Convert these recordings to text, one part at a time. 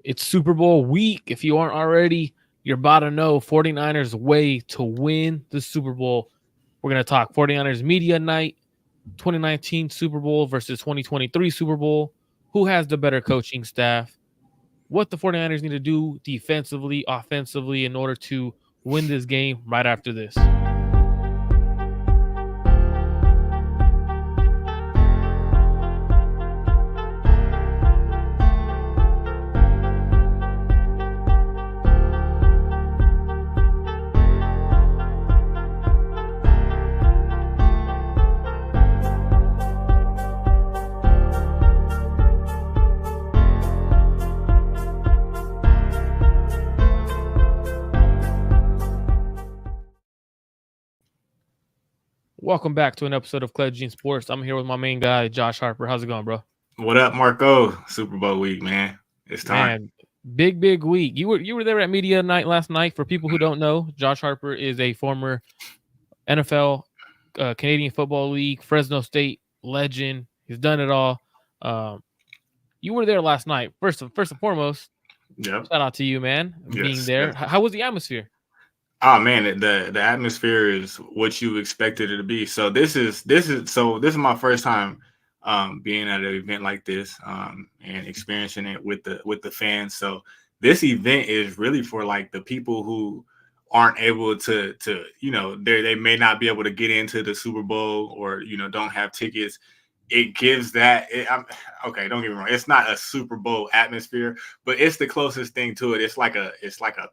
It's Super Bowl week. If you aren't already, you're about to know 49ers' way to win the Super Bowl. We're going to talk 49ers Media Night, 2019 Super Bowl versus 2023 Super Bowl. Who has the better coaching staff? What the 49ers need to do defensively, offensively in order to win this game right after this. Welcome back to an episode of Club Gene Sports. I'm here with my main guy, Josh Harper. How's it going, bro? What up, Marco? Super Bowl week, man. It's time. Man, big week. You were there at Media Night last night. For people who don't know, Josh Harper is a former NFL, Canadian Football League, Fresno State legend. He's done it all. You were there last night. First and foremost, Yep. shout out to you, man, being Yes. there. Yes. How was the atmosphere? Oh man, the atmosphere is what you expected it to be. So this is my first time being at an event like this and experiencing it with the fans. So this event is really for like the people who aren't able to they may not be able to get into the Super Bowl or don't have tickets. It gives okay, don't get me wrong, it's not a Super Bowl atmosphere, but it's the closest thing to it. It's like a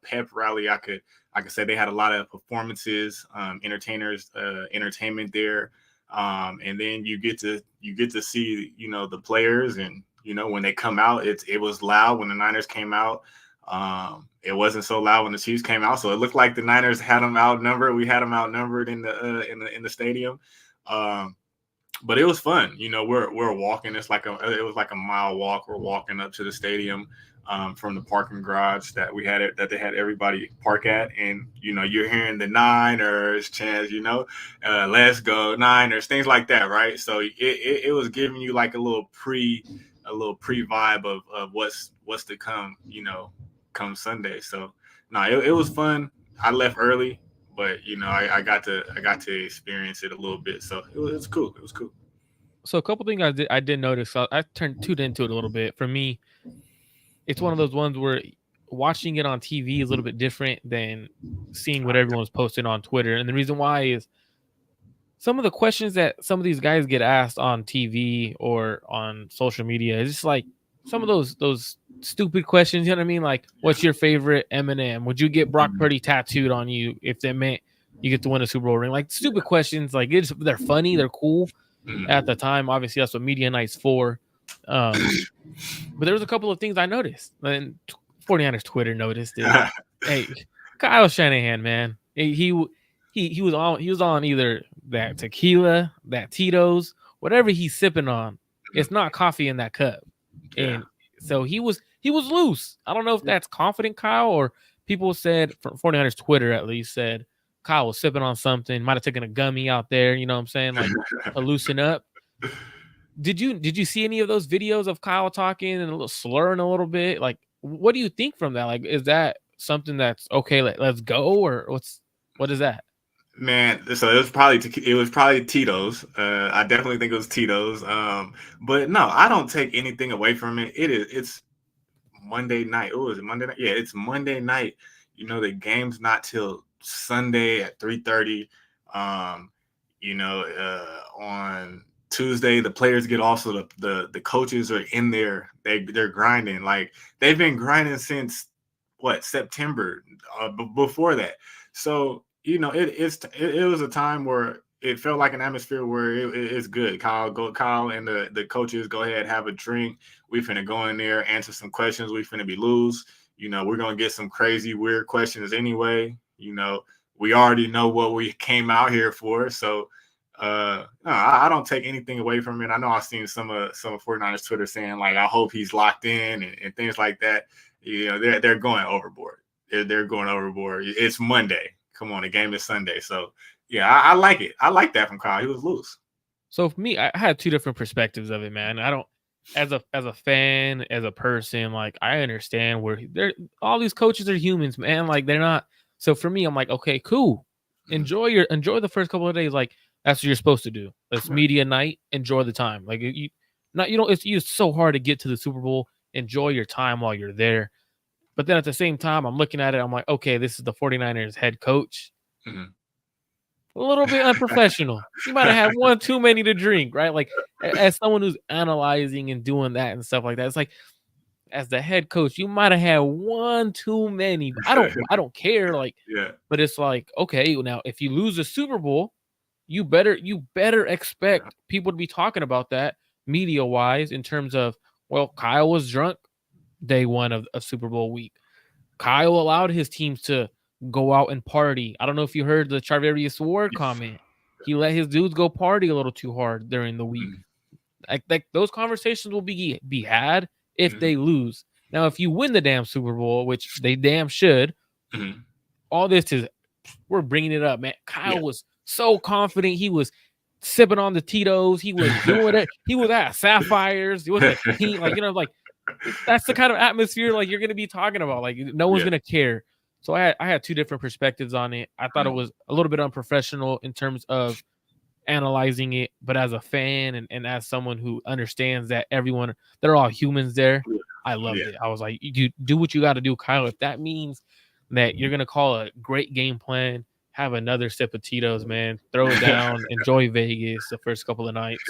pep rally. I could say they had a lot of performances, entertainers, entertainment there. And then you get to see the players, and when they come out, it was loud when the Niners came out. It wasn't so loud when the Chiefs came out, so it looked like the Niners had them outnumbered. We had them outnumbered in the stadium. But it was fun. We're walking. It was like a mile walk. We're walking up to the stadium from the parking garage that they had everybody park at, and you're hearing the Niners chants. Let's go Niners, things like that, right? So it was giving you like a little pre vibe of what's to come. Come Sunday. So no, it was fun. I left early, but I got to experience it a little bit, so it was cool. It was cool. So a couple things I did notice. I tuned into it a little bit. For me, it's one of those ones where watching it on TV is a little bit different than seeing what everyone's posting on Twitter. And the reason why is some of the questions that some of these guys get asked on TV or on social media is just like some of those stupid questions. You know what I mean? Like, what's your favorite M&M? Would you get Brock Purdy tattooed on you if that meant you get to win a Super Bowl ring? Like stupid questions. Like they're funny, they're cool at the time. Obviously, that's what Media Night's for. But there was a couple of things I noticed, and 49ers Twitter noticed it. Hey, Kyle Shanahan, man, he was on either that tequila, that Tito's, whatever he's sipping on. It's not coffee in that cup, and so he was loose. I don't know if that's confident Kyle, or people said from 49ers Twitter at least said Kyle was sipping on something, might have taken a gummy out there. You know what I'm saying? Like to loosen up. Did you see any of those videos of Kyle talking and a little slurring a little bit? Like, what do you think from that? Like, is that something that's okay? Let's go, or what is that? Man, so it was probably Tito's. I definitely think it was Tito's. But no, I don't take anything away from it. It's Monday night. Oh, is it Monday night? Yeah, it's Monday night. The game's not till Sunday at 3:30. On Tuesday, the players get off, so the coaches are in there. They're grinding. Like they've been grinding since September, before that. So it was a time where it felt like an atmosphere where it's good. Kyle and the coaches go ahead, have a drink. We finna go in there, answer some questions. We finna be loose. We're gonna get some crazy, weird questions anyway. We already know what we came out here for. So no, I don't take anything away from it. I know I've seen some of 49ers Twitter saying like, I hope he's locked in and things like that. They're going overboard. They're going overboard. It's Monday. Come on, the game is Sunday. So yeah, I like it. I like that from Kyle. He was loose. So for me, I had two different perspectives of it, man. as a fan, as a person, like I understand where they're all these coaches are humans, man. Like they're not. So for me, I'm like, okay, cool. Mhm. Enjoy the first couple of days. Like that's what you're supposed to do. It's Right. media night. Enjoy the time. Like you, not you know, it's so hard to get to the Super Bowl. Enjoy your time while you're there. But then at the same time, I'm looking at it. I'm like, okay, this is the 49ers head coach. Mhm. A little bit unprofessional. You might have had one too many to drink, right? Like as someone who's analyzing and doing that and stuff like that, it's like as the head coach, you might have had one too many. I don't care. Like, Yeah. but it's like, okay, now if you lose the Super Bowl, you better Yeah. expect people to be talking about that media wise in terms of, well, Kyle was drunk day one of Super Bowl week. Kyle allowed his teams to go out and party. I don't know if you heard the Charvarius Ward Yes. comment. He let his dudes go party a little too hard during the week. Mhm. Like those conversations will be had if Mhm. they lose. Now, if you win the damn Super Bowl, which they damn should, Mhm. all this is we're bringing it up, man. Yeah. Kyle was so confident. He was sipping on the Tito's. He was doing it. He was at Sapphires. He was a king. Like like that's the kind of atmosphere like you're gonna be talking about. Like no one's Yeah. gonna care. So I had two different perspectives on it. I thought it Mhm. was a little bit unprofessional in terms of analyzing it, but as a fan and as someone who understands that everyone they're all humans there, Yeah. I loved Yeah. it. I was like, you do what you got to do, Kyle. If that means that you're gonna call a great game plan, have another sip of Tito's, man, throw it down, enjoy Vegas the first couple of nights.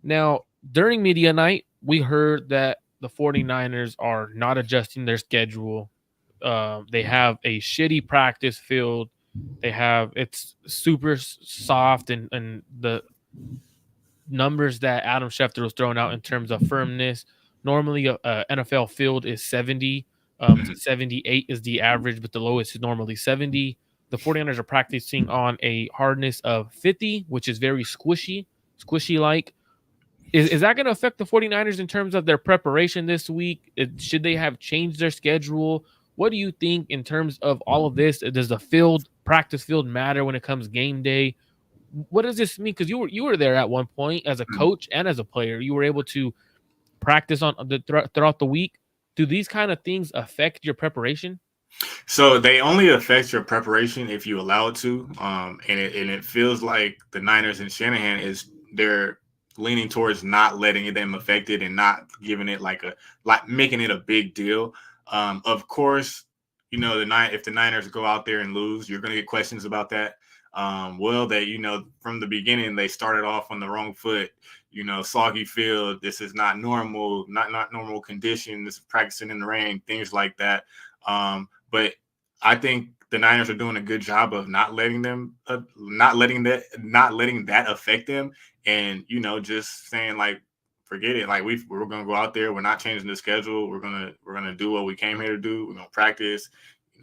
Now, during media night, we heard that the 49ers are not adjusting their schedule. They have a shitty practice field. It's super soft, and the numbers that Adam Schefter was throwing out in terms of firmness. Normally, a NFL field is 70 to Mhm. 78 is the average, but the lowest is normally 70. The 49ers are practicing on a hardness of 50, which is very squishy like. Is that going to affect the 49ers in terms of their preparation this week? Should they have changed their schedule? What do you think in terms of all of this? Does the practice field matter when it comes game day? What does this mean? Because you were there at one point as a Mhm. coach and as a player. You were able to practice on throughout the week. Do these kind of things affect your preparation? So they only affect your preparation if you allow it to. And it feels like the Niners and Shanahan is they're leaning towards not letting them affect it and not giving it like making it a big deal. Of course, if the Niners go out there and lose, you're gonna get questions about that. Well, they from the beginning they started off on the wrong foot. Soggy field. This is not normal, not normal conditions. Practicing in the rain, things like that. But I think the Niners are doing a good job of not letting that affect them, and just saying like, forget it. Like we're gonna go out there. We're not changing the schedule. We're gonna do what we came here to do. We're gonna practice.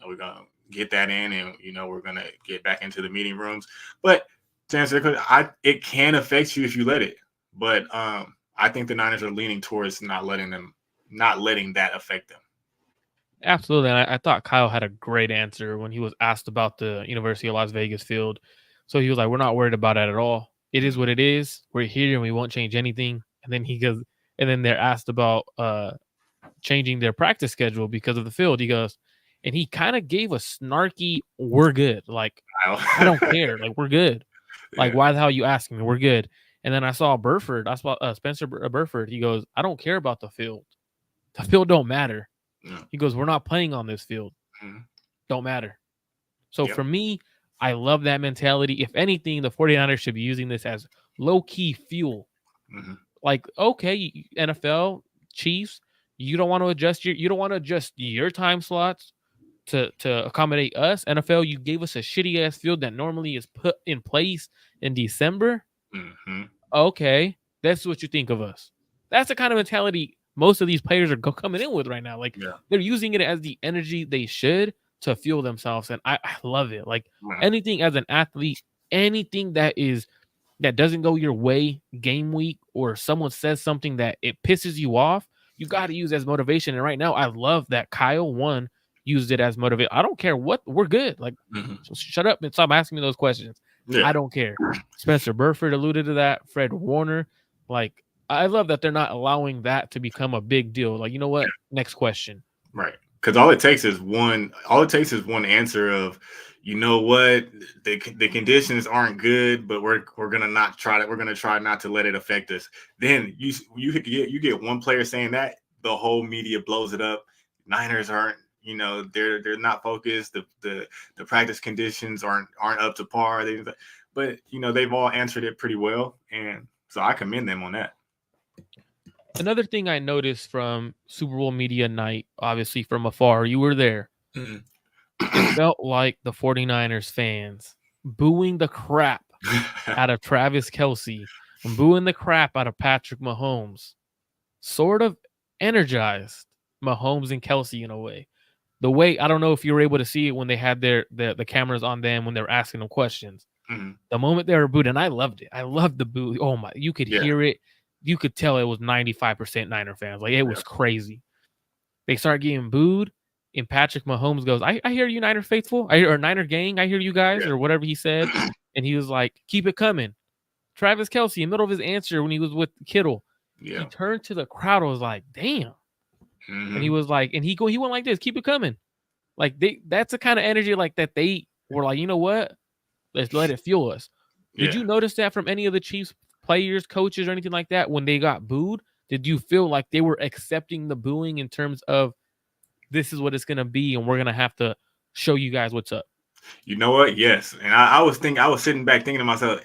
We're gonna get that in, and we're gonna get back into the meeting rooms. But to answer the question, it can affect you if you let it. But I think the Niners are leaning towards not letting that affect them. Absolutely. And I thought Kyle had a great answer when he was asked about the University of Las Vegas field. So he was like, "We're not worried about it at all. It is what it is. We're here and we won't change anything." And then he goes, and then they're asked about changing their practice schedule because of the field. He goes, and he kind of gave a snarky, "We're good." Like, I don't care. Like, we're good. Like, Yeah. why the hell are you asking me? We're good. And then I saw Burford. I saw Spencer Burford. He goes, "I don't care about the field. The field don't matter." Yeah. He goes, "We're not playing on this field. Mhm. Don't matter." So for Yep. me, I love that mentality. If anything, the 49ers should be using this as low key fuel. Mhm. Like, okay, NFL, Chiefs, you don't want to adjust your time slots to accommodate us. NFL, you gave us a shitty ass field that normally is put in place in December. Mhm. Okay, that's what you think of us. That's the kind of mentality most of these players are coming in with right now. Like Yeah. they're using it as the energy they should to fuel themselves, and I love it. Like Mhm. anything as an athlete, anything that doesn't go your way game week, or someone says something that it pisses you off, you got Yeah. to use as motivation. And right now, I love that Kyle one used it as motivation. I don't care what we're good. Like, Mhm. shut up and stop asking me those questions. I Yeah. don't care. Spencer Burford alluded to that. Fred Warner, like I love that they're not allowing that to become a big deal. Like, you know what? Next question. Right. Because all it takes is one. All it takes is one answer of, you know what, the conditions aren't good, but we're gonna not try to. We're gonna try not to let it affect us. Then you get one player saying that, the whole media blows it up. Niners aren't. They're not focused. The practice conditions aren't up to par. But they've all answered it pretty well, and so I commend them on that. Another thing I noticed from Super Bowl media night, obviously from afar, you were there. Mhm. It felt like the 49ers fans booing the crap out of Travis Kelce and booing the crap out of Patrick Mahomes sort of energized Mahomes and Kelce in a way. The way, I don't know if you were able to see it when they had the cameras on them when they were asking them questions. Mhm. The moment they were booed, and I loved it. I loved the boo. Oh my, you could Yeah, hear it. You could tell it was 95% Niner fans. Like, it yeah, was crazy. They start getting booed, and Patrick Mahomes goes, I hear you, Niner faithful. Or Niner gang. I hear you guys, or whatever he said. yeah. And he was like, keep it coming. Travis Kelce, in the middle of his answer when he was with Kittle, he Yeah. turned to the crowd and was like, damn. And he Hmm. was like, and he went like this, keep it coming. Like, that's the kind of energy like that they were like, you know what? Let's let it fuel us. Did Yeah. you notice that from any of the Chiefs players, coaches, or anything like that when they got booed? Did you feel like they were accepting the booing in terms of this is what it's gonna be, and we're gonna have to show you guys what's up? You know what? Yes. And I was sitting back thinking to myself,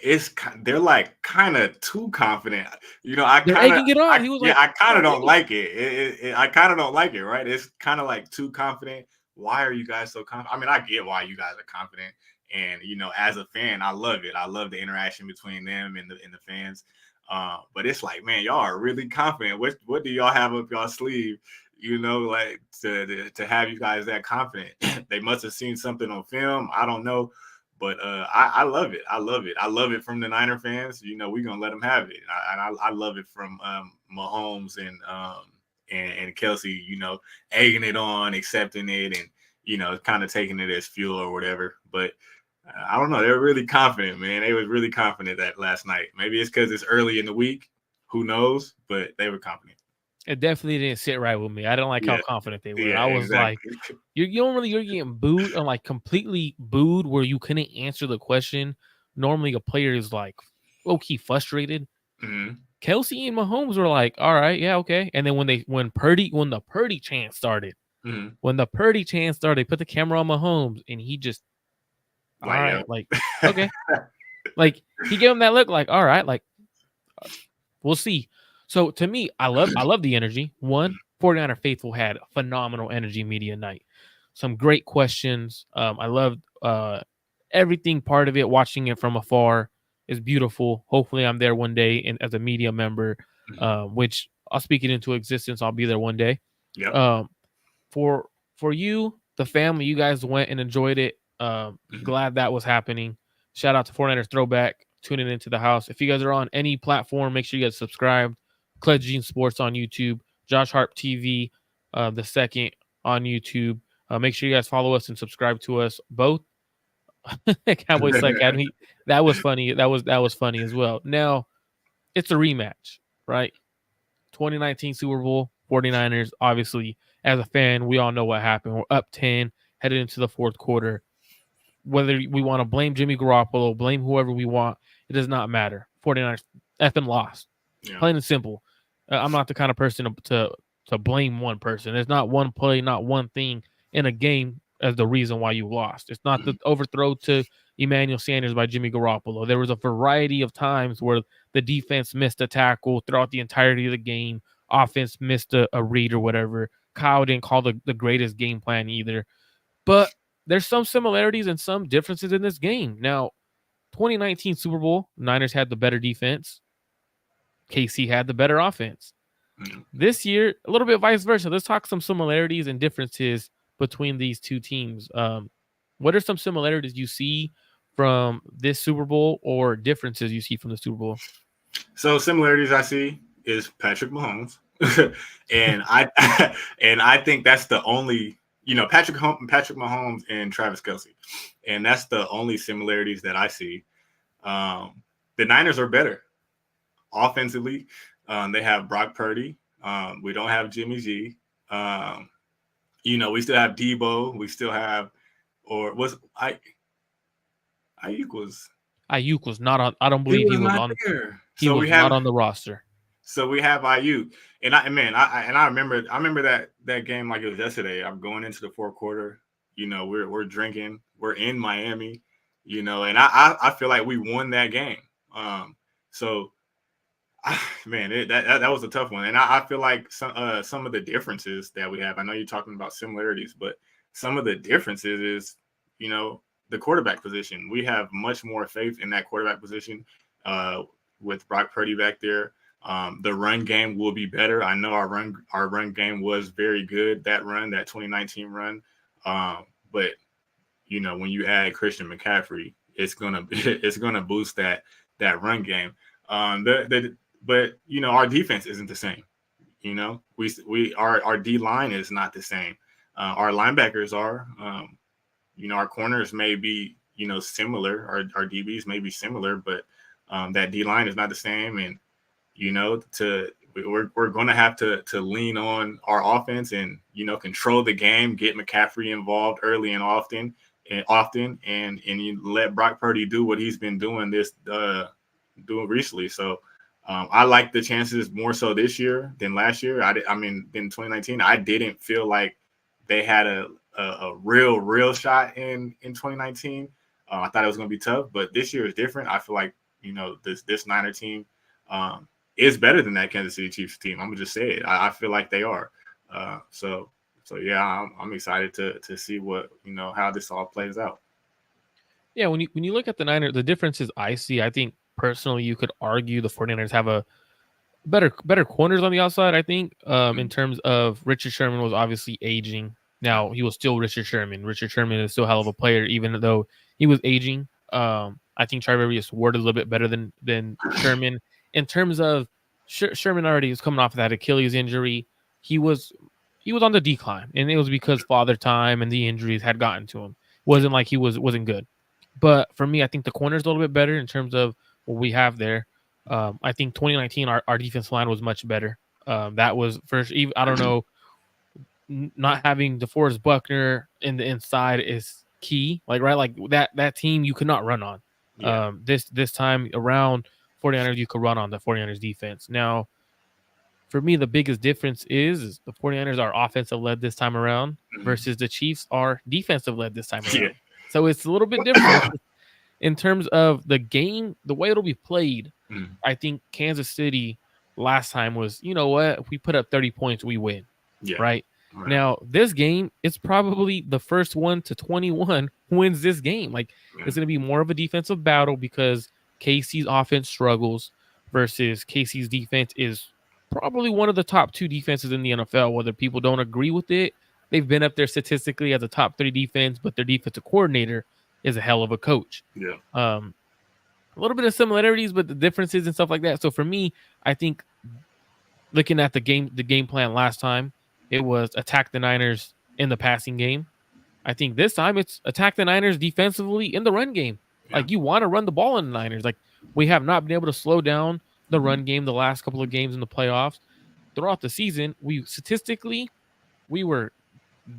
they're like kind of too confident. They're egging it on. He was Yeah, like, I kind of God don't dang. like it. I kind of don't like it, right? It's kind of like too confident. Why are you guys so confident? I mean, I get why you guys are confident. And, as a fan, I love it. I love the interaction between them and the fans. But it's like, man, y'all are really confident. What do y'all have up y'all sleeve? Like to have you guys that confident. They must have seen something on film. I don't know. But I love it. I love it. I love it from the Niner fans. We're gonna let them have it. I love it from Mahomes and Kelsey. Egging it on, accepting it, and kind of taking it as fuel or whatever. But I don't know. They're really confident, man. They was really confident that last night. Maybe it's because it's early in the week. Who knows? But they were confident. It definitely didn't sit right with me. I didn't like how Yeah. confident they were. Yeah. I was like, Exactly. you're getting booed and like completely booed where you couldn't answer the question. Normally, a player is like low key frustrated. Hmm. Kelsey and Mahomes were like, all right, yeah, okay. And then when the Purdy chant started, Hmm. they put the camera on Mahomes and he just, all Like, right, like, okay. Like, he gave him that look like, all right, like, we'll see. So to me, I love the energy. One, 49er faithful had phenomenal energy media night. Some great questions. I loved everything part of it. Watching it from afar is beautiful. Hopefully, I'm there one day and as a media member, mhm. which I'll speak it into existence. I'll be there one day. Yep. Um, for you, the family, you guys went and enjoyed it. Mhm. Glad that was happening. Shout out to 49ers Throwback, tuning into the house. If you guys are on any platform, make sure you guys subscribe. Cledge Gene Sports on YouTube, Josh Harp TV, the second on YouTube. Make sure you guys follow us and subscribe to us both. Cowboys Academy. That was funny. That was funny as well. Now it's a rematch, right? 2019 Super Bowl, 49ers. Obviously, as a fan, we all know what happened. We're up 10, headed into the fourth quarter. Whether we want to blame Jimmy Garoppolo, blame whoever we want, it does not matter. 49ers effing lost. Yeah. Plain and simple. I'm not the kind of person to blame one person. There's not one play, not one thing in a game as the reason why you lost. It's not the Mhm. overthrow to Emmanuel Sanders by Jimmy Garoppolo. There was a variety of times where the defense missed a tackle throughout the entirety of the game. Offense missed a read or whatever. Kyle didn't call the greatest game plan either. But there's some similarities and some differences in this game. Now, 2019 Super Bowl, Niners had the better defense. KC had the better offense. Mhm. This year, a little bit vice versa. Let's talk some similarities and differences between these two teams. What are some similarities you see from this Super Bowl or differences you see from the Super Bowl? So similarities I see is Patrick Mahomes, and I and I think that's the only Patrick Mahomes and Travis Kelsey, and that's the only similarities that I see. The Niners are better offensively. They have Brock Purdy. We don't have Jimmy G. Um, we still have Debo. We still have, or was I Ayuk was Ayuk was not on. I don't he believe he was was not on. there. He So was we not have on the roster. so we have Ayuk, and I remember that game like it was yesterday. I'm going into the fourth quarter. We're drinking. We're in Miami. And I feel like we won that game. So man, that was a tough one, and I feel like some of the differences that we have. I know you're talking about similarities, but some of the differences is you know the quarterback position. We have much more faith in that quarterback position uh, with Brock Purdy back there. The run game will be better. I know our run game was very good that 2019 run, but when you add Christian McCaffrey, it's gonna it's gonna boost that run game. But our defense isn't the same. Our D line is not the same. Our linebackers are. Our corners may be similar. Our DBs may be similar, but that D line is not the same. And to we're going to have to lean on our offense and control the game, get McCaffrey involved early and you let Brock Purdy do what he's been doing recently. So I like the chances more so this year than last year. In 2019, I didn't feel like they had a real shot in 2019. I thought it was going to be tough, but this year is different. I feel like this Niner team is better than that Kansas City Chiefs team. I'm gonna just say it. I feel like they are. So yeah, I'm excited to see what how this all plays out. Yeah, when you look at the Niners, the differences I see, I think personally you could argue the 49ers have a better corners on the outside. I think in terms of Richard Sherman was obviously aging. Now he was still Richard Sherman. Richard Sherman is still a hell of a player, even though he was aging. I think Charvarius Ward is a little bit better than Sherman in terms of Sherman already was coming off of that Achilles injury. He was on the decline, and it was because father time and the injuries had gotten to him. Wasn't like he wasn't good. But for me, I think the corner's a little bit better in terms of what we have there. I think 2019, our defense line was much better. That was first. Even I don't know, not having DeForest Buckner in the inside is key. Like that team you could not run on. Yeah. This time around 49ers, you could run on the 49ers defense. Now, for me, the biggest difference is the 49ers are offensive led this time around versus the Chiefs are defensive led this time around. Yeah. So it's a little bit different in terms of the game, the way it'll be played. I think Kansas City last time was, you know what, if we put up 30 points, we win. Yeah. Right? Right. Now, this game, it's probably the first one to 21 wins this game. Like, it's going to be more of a defensive battle because KC's offense struggles versus KC's defense is probably one of the top two defenses in the NFL. Whether people don't agree with it, they've been up there statistically as a top 3 defense, but their defensive coordinator is a hell of a coach. Yeah. A little bit of similarities, but the differences and stuff like that. So for me, I think looking at the game plan last time, it was attack the Niners in the passing game. I think this time it's attack the Niners defensively in the run game. Yeah. Like you want to run the ball on the Niners. Like we have not been able to slow down the run game the last couple of games in the playoffs. Throughout the season, we were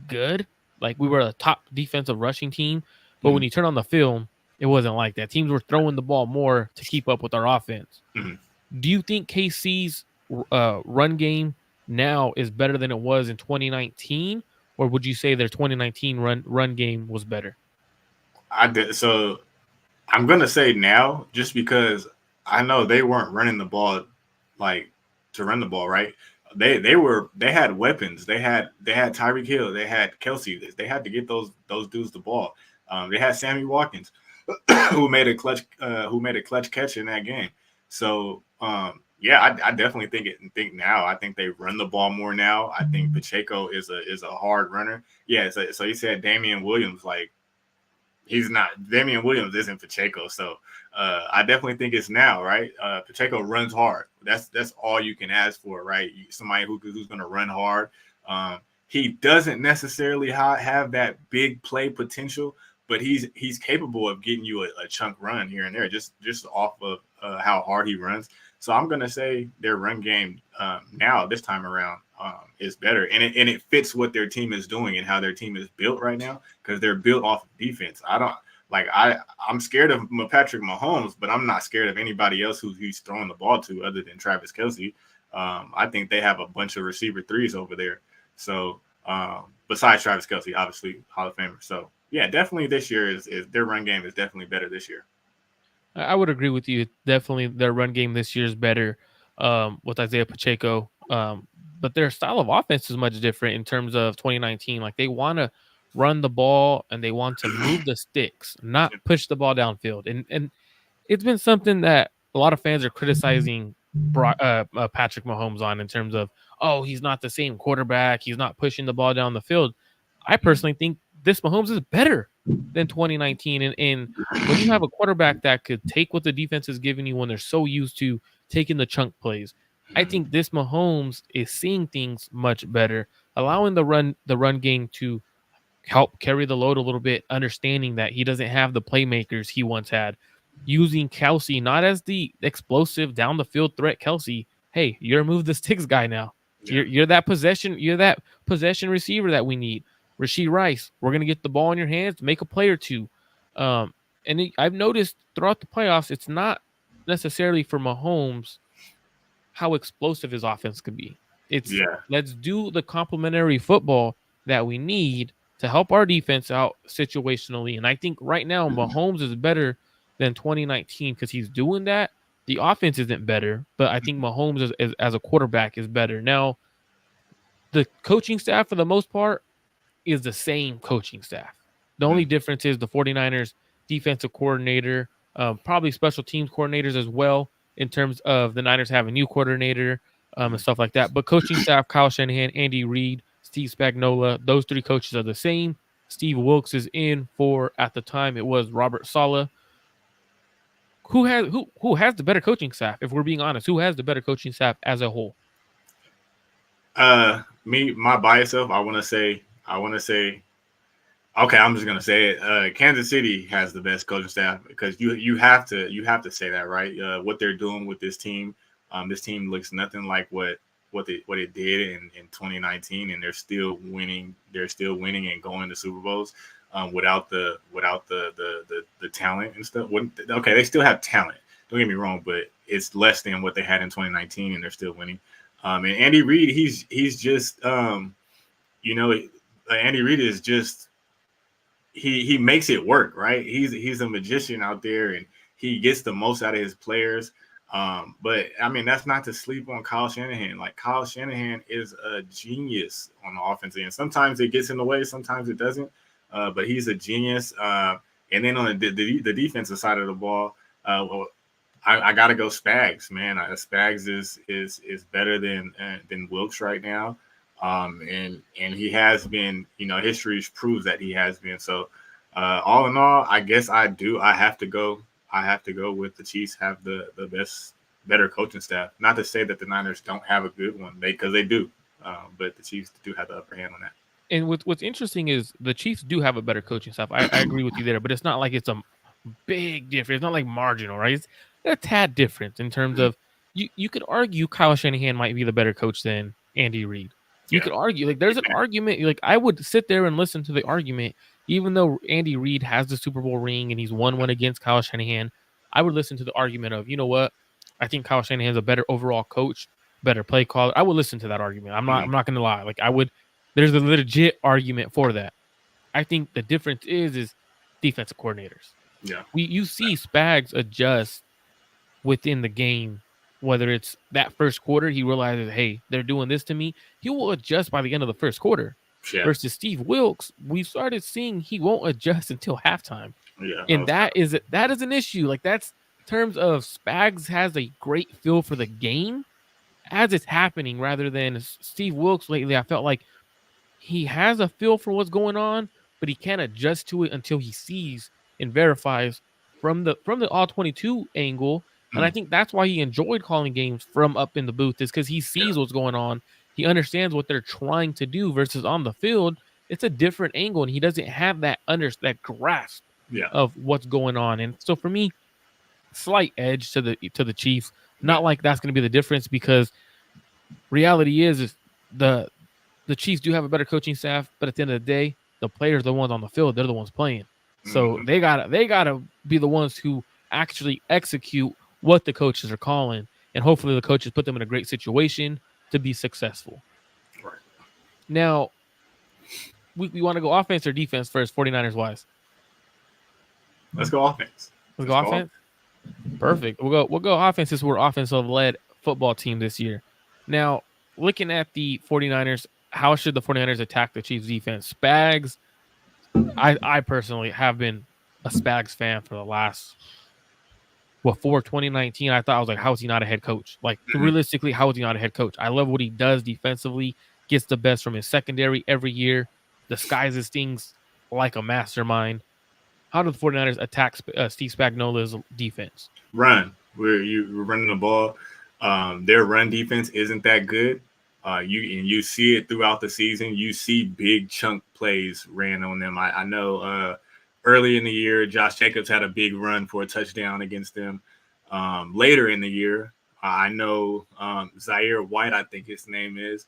good. Like we were a top defensive rushing team. But when you turn on the film, it wasn't like that. Teams were throwing the ball more to keep up with our offense. Do you think KC's run game now is better than it was in 2019, or would you say their 2019 run game was better? I did. So I'm gonna say now, just because I know they weren't running the ball like to run the ball, right? They had weapons. They had Tyreek Hill. They had Kelsey. They had to get those dudes the ball. They had Sammy Watkins, who made a clutch catch in that game. So yeah, I definitely think now. I think they run the ball more now. I think Pacheco is a hard runner. Yeah. So he said Damian Williams, like he's not. Damian Williams isn't Pacheco. So I definitely think it's now, right? Pacheco runs hard. That's all you can ask for, right? Somebody who's going to run hard. He doesn't necessarily have that big play potential, but he's capable of getting you a chunk run here and there, just off of how hard he runs. So I'm gonna say their run game now this time around is better, and it fits what their team is doing and how their team is built right now because they're built off of defense. I don't like I'm scared of Patrick Mahomes, but I'm not scared of anybody else who he's throwing the ball to other than Travis Kelsey. I think they have a bunch of receiver threes over there. So besides Travis Kelsey, obviously Hall of Famer. So yeah, definitely this year is their run game is definitely better this year. I would agree with you. Definitely, their run game this year is better with Isaiah Pacheco. But their style of offense is much different in terms of 2019. Like they want to run the ball and they want to move the sticks, not push the ball downfield. And it's been something that a lot of fans are criticizing Patrick Mahomes on in terms of, oh, he's not the same quarterback. He's not pushing the ball down the field. I personally think this Mahomes is better than 2019. And when you have a quarterback that could take what the defense is giving you when they're so used to taking the chunk plays, I think this Mahomes is seeing things much better, allowing the run game to help carry the load a little bit, understanding that he doesn't have the playmakers he once had. Using Kelsey not as the explosive down the field threat Kelsey. Hey, you're a move the sticks guy now. Yeah. You're that possession receiver that we need. Rasheed Rice, we're gonna get the ball in your hands, make a play or two. I've noticed throughout the playoffs, it's not necessarily for Mahomes how explosive his offense could be. It's Yeah. let's do the complementary football that we need to help our defense out situationally. And I think right now Mahomes is better than 2019 because he's doing that. The offense isn't better, but I think Mahomes as a quarterback is better. Now, the coaching staff for the most part is the same coaching staff. The only difference is the 49ers defensive coordinator, probably special teams coordinators as well, in terms of the Niners have a new coordinator and stuff like that. But coaching staff, Kyle Shanahan, Andy Reid, Steve Spagnuolo, those three coaches are the same. Steve Wilkes is in for, at the time, it was Robert Saleh. Who has the better coaching staff? If we're being honest, who has the better coaching staff as a whole? My bias self, I want to say okay, I'm just gonna say it. Kansas City has the best coaching staff because you have to say that, right? What they're doing with this team looks nothing like what it did in 2019, and they're still winning. They're still winning and going to Super Bowls without the talent and stuff. Okay, they still have talent. Don't get me wrong, but it's less than what they had in 2019, and they're still winning. And Andy Reid, he's just you know, Andy Reid is just he makes it work, right? He's a magician out there, and he gets the most out of his players. But I mean, that's not to sleep on Kyle Shanahan. Like Kyle Shanahan is a genius on the offensive end. Sometimes it gets in the way, sometimes it doesn't. But he's a genius. And then on the defensive side of the ball, well, I gotta go Spags, man. Spags is better than Wilkes right now. And he has been, history proves that he has been. So, all in all, I guess I have to go. I have to go with the Chiefs have the better coaching staff. Not to say that the Niners don't have a good one, because they do. But the Chiefs do have the upper hand on that. And what's interesting is the Chiefs do have a better coaching staff. I agree with you there, but it's not like it's a big difference. It's not like marginal, right? It's a tad difference in terms of you could argue Kyle Shanahan might be the better coach than Andy Reid. You could argue, like, there's an argument. Like, I would sit there and listen to the argument, even though Andy Reid has the Super Bowl ring and he's won one against Kyle Shanahan. I would listen to the argument of, you know what? I think Kyle Shanahan's a better overall coach, better play caller. I would listen to that argument. I'm not going to lie. Like, I would. There's a legit argument for that. I think the difference is defensive coordinators. Yeah. You see Spags adjust within the game, whether it's that first quarter, he realizes, hey, they're doing this to me. He will adjust by the end of the first quarter. Yeah. Versus Steve Wilkes, we started seeing he won't adjust until halftime. Yeah. And that is an issue. Like, that's in terms of Spags has a great feel for the game as it's happening, rather than Steve Wilkes lately. I felt like he has a feel for what's going on, but he can't adjust to it until he sees and verifies from the all 22 angle. And I think that's why he enjoyed calling games from up in the booth, is because he sees what's going on. He understands what they're trying to do versus on the field. It's a different angle, and he doesn't have that grasp of what's going on. And so for me, slight edge to the Chiefs. Not like that's going to be the difference, because reality is the the Chiefs do have a better coaching staff, but at the end of the day, the players are the ones on the field. They're the ones playing. So Mm-hmm. they gotta be the ones who actually execute what the coaches are calling, and hopefully the coaches put them in a great situation to be successful. Right. Now, we want to go offense or defense first, 49ers wise. Let's go offense. Let's Let's go go. offense. Perfect. We'll go offense since we're offensive led football team this year. Now, looking at the 49ers, how should the 49ers attack the Chiefs defense? Spags, I personally have been a Spags fan for the last, before 2019. I thought, I was like, how is he not a head coach? Like, Mm-hmm. realistically, how is he not a head coach? I love what he does defensively, gets the best from his secondary every year, disguises things like a mastermind. How do the 49ers attack Steve Spagnuolo's defense? Run. We're running the ball. Their run defense isn't that good. You see it throughout the season. You see big chunk plays ran on them. I know early in the year, Josh Jacobs had a big run for a touchdown against them. Later in the year, I know Zaire White, I think his name is,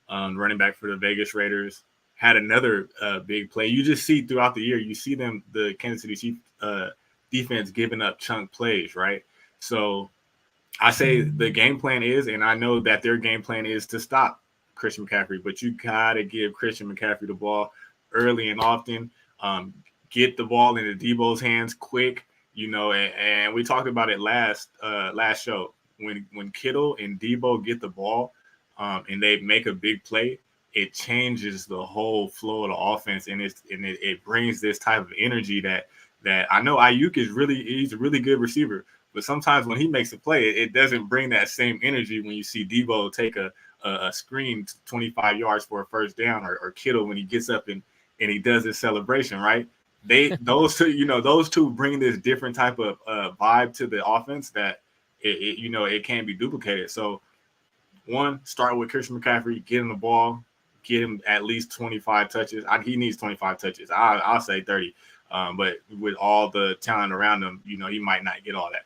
running back for the Vegas Raiders, had another big play. You just see throughout the year, you see them, the Kansas City Chiefs defense giving up chunk plays, right? So I say the game plan is, and I know that their game plan is to stop Christian McCaffrey, but you gotta give Christian McCaffrey the ball early and often. Um, get the ball into Debo's hands quick, and we talked about it last show. When Kittle and Debo get the ball, and they make a big play, it changes the whole flow of the offense, and it brings this type of energy that I know Ayuk he's a really good receiver, but sometimes when he makes a play, it doesn't bring that same energy when you see Debo take a screen 25 yards for a first down, or Kittle when he gets up and he does his celebration, right? Those two bring this different type of vibe to the offense that it can't be duplicated. So one, start with Christian McCaffrey, get him the ball, get him at least 25 touches. He needs 25 touches. I'll say 30. But with all the talent around him, he might not get all that.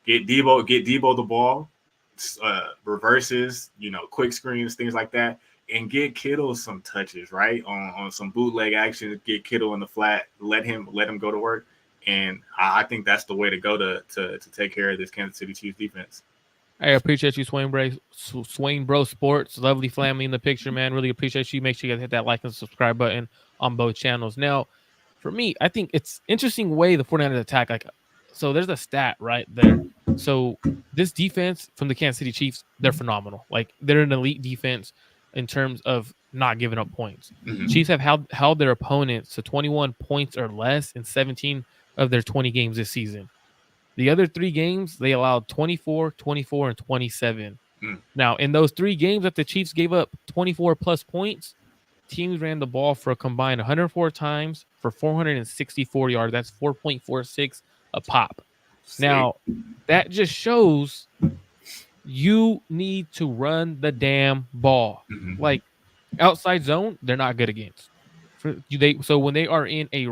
Get Debo the ball, reverses, quick screens, things like that, and get Kittle some touches, right? On some bootleg action, get Kittle in the flat, let him go to work. And I think that's the way to go to take care of this Kansas City Chiefs defense. I appreciate you, Swain Bro Sports. Lovely family in the picture, man. Really appreciate you. Make sure you guys hit that like and subscribe button on both channels. Now, for me, I think it's interesting way the 49ers attack. Like, so there's a stat right there. So this defense from the Kansas City Chiefs, they're phenomenal. Like, they're an elite defense in terms of not giving up points. Mm-hmm. Chiefs have held their opponents to 21 points or less in 17 of their 20 games this season. The other 3 games, they allowed 24, 24, and 27. Mm. Now, in those 3 games that the Chiefs gave up 24 plus points, teams ran the ball for a combined 104 times for 464 yards. That's 4.46 a pop. Sick. Now, that just shows you need to run the damn ball. Mm-hmm. Like, outside zone, they're not good against. So when they are in a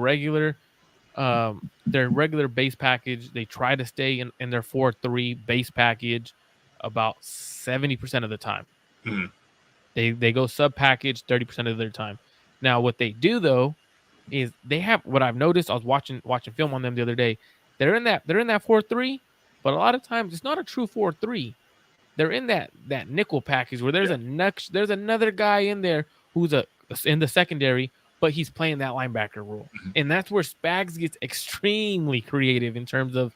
their regular base package, they try to stay in their 4-3 base package about 70% of the time. Mm-hmm. They go sub package 30% of their time. Now, what they do though is they have, what I've noticed. I was watching film on them the other day. They're in that 4-3, but a lot of times it's not a true 4-3. They're in that nickel package where Yeah. there's another guy in there who's in the secondary, but he's playing that linebacker role. Mm-hmm. And that's where Spags gets extremely creative in terms of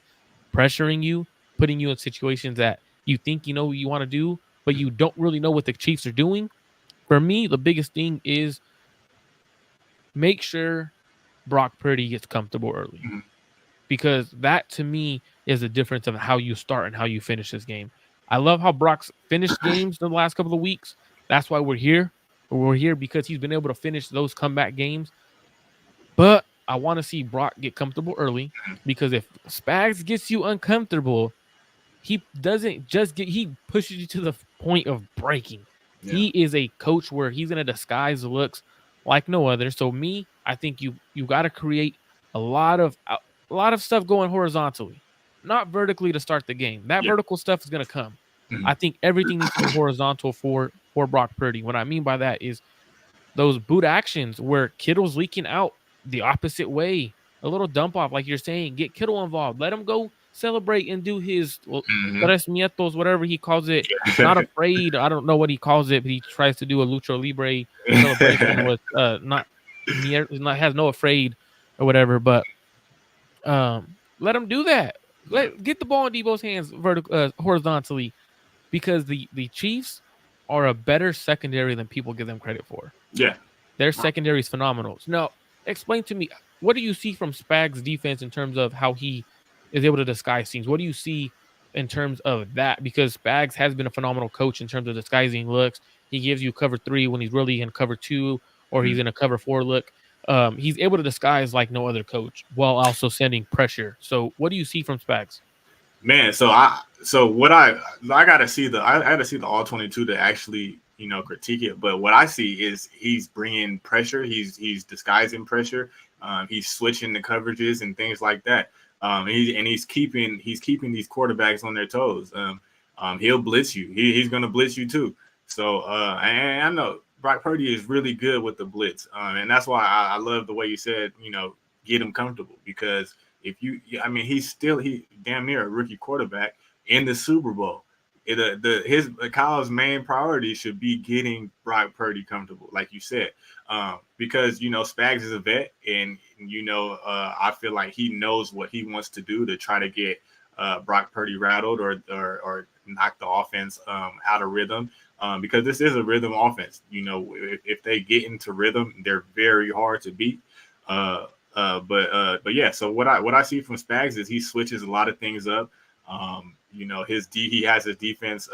pressuring you, putting you in situations that you think you know what you want to do, but you don't really know what the Chiefs are doing. For me, the biggest thing is make sure Brock Purdy gets comfortable early, Mm-hmm. because that to me is the difference of how you start and how you finish this game. I love how Brock's finished games in the last couple of weeks. That's why we're here. We're here because he's been able to finish those comeback games. But I want to see Brock get comfortable early, because if Spags gets you uncomfortable, he doesn't just he pushes you to the point of breaking. Yeah. He is a coach where he's going to disguise the looks like no other. So I think you got to create a lot of stuff going horizontally, not vertically to start the game. That Yeah. vertical stuff is going to come. I think everything needs to be horizontal for Brock Purdy. What I mean by that is those boot actions where Kittle's leaking out the opposite way, a little dump off, like you're saying, get Kittle involved, let him go celebrate and do his Mm-hmm. tres nietos, whatever he calls it. Not afraid. I don't know what he calls it, but he tries to do a lucha libre celebration with not has no afraid or whatever. But let him do that. Get the ball in Debo's hands horizontally because the Chiefs are a better secondary than people give them credit for. Yeah. Their secondary is phenomenal. So now, explain to me, what do you see from Spags' defense in terms of how he is able to disguise teams? What do you see in terms of that? Because Spags has been a phenomenal coach in terms of disguising looks. He gives you cover 3 when he's really in cover 2, or he's in a cover 4 look. He's able to disguise like no other coach while also sending pressure. So, what do you see from Spags? Man, so what I gotta see I gotta see the all 22 to actually critique it. But what I see is he's bringing pressure. He's disguising pressure. He's switching the coverages and things like that. He's keeping these quarterbacks on their toes. He'll blitz you. He's gonna blitz you too. So and I know Brock Purdy is really good with the blitz, and that's why I love the way you said get him comfortable because if I mean, he damn near a rookie quarterback in the Super Bowl. Kyle's main priority should be getting Brock Purdy comfortable, like you said, because Spags is a vet, and I feel like he knows what he wants to do to try to get Brock Purdy rattled or knock the offense out of rhythm. Because this is a rhythm offense. If they get into rhythm, they're very hard to beat. But yeah. So what I see from Spags is he switches a lot of things up. He has his defense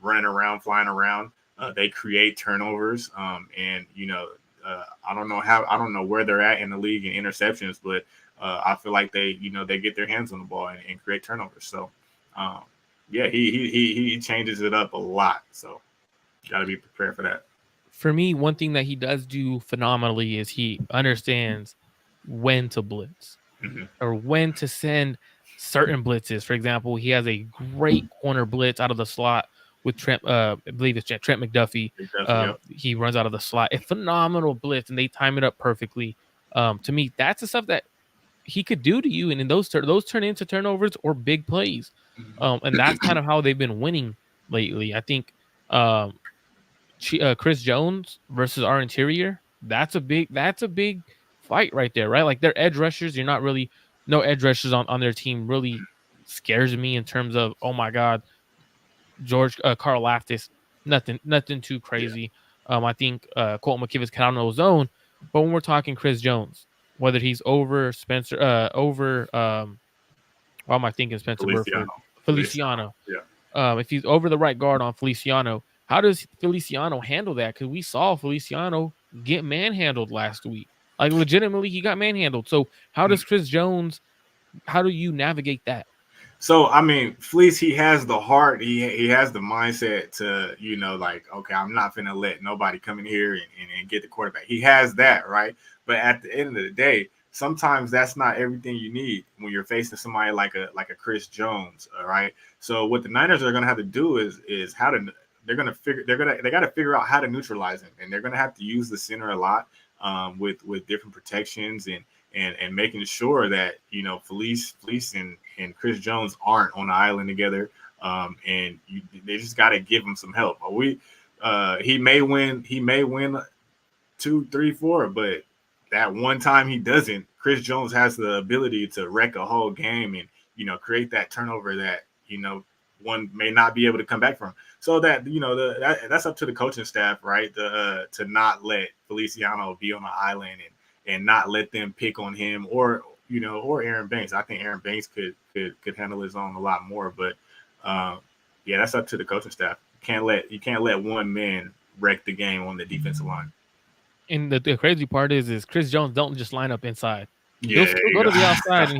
running around, flying around. They create turnovers, and I don't know where they're at in the league in interceptions, but I feel like they get their hands on the ball and create turnovers. So yeah, he changes it up a lot. So got to be prepared for that. For me, one thing that he does do phenomenally is he understands when to blitz Mm-hmm. or when to send certain blitzes. For example, he has a great corner blitz out of the slot with Trent. I believe it's Trent McDuffie. Yep. He runs out of the slot, a phenomenal blitz, and they time it up perfectly. To me, that's the stuff that he could do to you, and in those turn into turnovers or big plays. And that's kind of how they've been winning lately. I think Chris Jones versus our interior. That's a big fight right there, right? Like their edge rushers, you're not really no edge rushers on their team really scares me in terms of oh my god, George Carl Laftis, nothing too Yeah. crazy. I think Colton McKivitz can out on his own, but when we're talking Chris Jones, whether he's over Spencer, why am I thinking Spencer Burford, Feliciano. Feliciano? Yeah. If he's over the right guard on Feliciano, how does Feliciano handle that? Because we saw Feliciano get manhandled last week. Like legitimately, he got manhandled. So how does Chris Jones? How do you navigate that? So I mean, Fleece, he has the heart, he has the mindset to, like, okay, I'm not gonna let nobody come in here and get the quarterback. He has that, right? But at the end of the day, sometimes that's not everything you need when you're facing somebody like a Chris Jones, all right? So what the Niners are gonna have to do is how to they got to figure out how to neutralize him, and they're gonna have to use the center a lot with different protections and making sure that Felice and Chris Jones aren't on the island together, they just got to give him some help. He may win 2, 3, 4, but that one time he doesn't. Chris Jones has the ability to wreck a whole game and create that turnover that one may not be able to come back from. So that that's up to the coaching staff, right? To not let Feliciano be on the island and not let them pick on him or Aaron Banks. I think Aaron Banks could handle his own a lot more, but yeah, that's up to the coaching staff. You can't let one man wreck the game on the defensive line. And the crazy part is Chris Jones don't just line up inside. He'll Yeah, still there you go go. to the outside and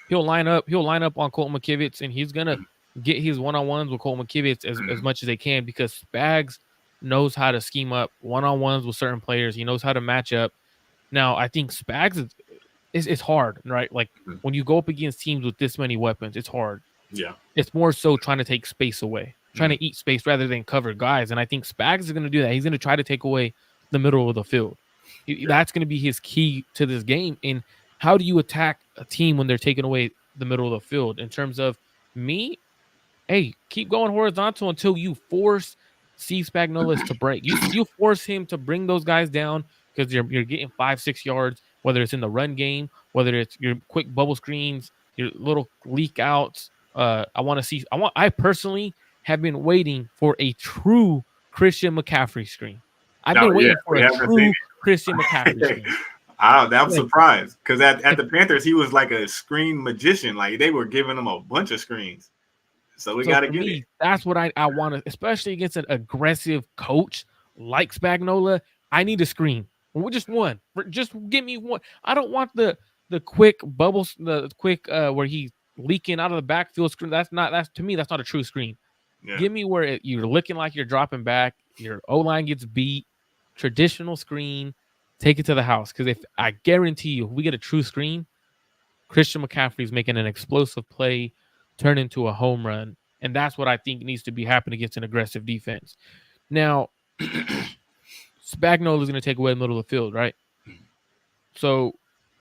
he'll line up on Colton McKivitz, and he's gonna get his one-on-ones with Colton McKivitz as much as they can because Spags knows how to scheme up one-on-ones with certain players. He knows how to match up. Now I think Spags it's hard, right? Like when you go up against teams with this many weapons, it's hard. Yeah. It's more so trying to take space away. trying to eat space rather than cover guys. And I think Spags is going to do that. He's going to try to take away the middle of the field. Yeah. That's going to be his key to this game. And how do you attack a team when they're taking away the middle of the field? In terms of me, hey, keep going horizontal until you force Steve Spagnuolo's to break. You force him to bring those guys down because you're getting 5-6 yards, whether it's in the run game, whether it's your quick bubble screens, your little leak outs. I personally have been waiting for a true Christian McCaffrey screen. I've No, been yeah, waiting for we a haven't seen true Christian McCaffrey it. screen. I'm Like, surprised because at like the Panthers, he was like a screen magician. Like they were giving him a bunch of screens. So we So got to for get it. me, that's what I want to, especially against an aggressive coach like Spagnuolo. I need a screen. Just one. Just give me one. I don't want the quick bubbles, the quick where he's leaking out of the backfield screen. That's to me, that's not a true screen. Yeah. Give me where you're looking like you're dropping back, your O line gets beat, traditional screen, take it to the house. Because if I guarantee you, if we get a true screen, Christian McCaffrey's making an explosive play, turn into a home run. And that's what I think needs to be happening against an aggressive defense. Now, Spagnuolo is going to take away the middle of the field, right? So,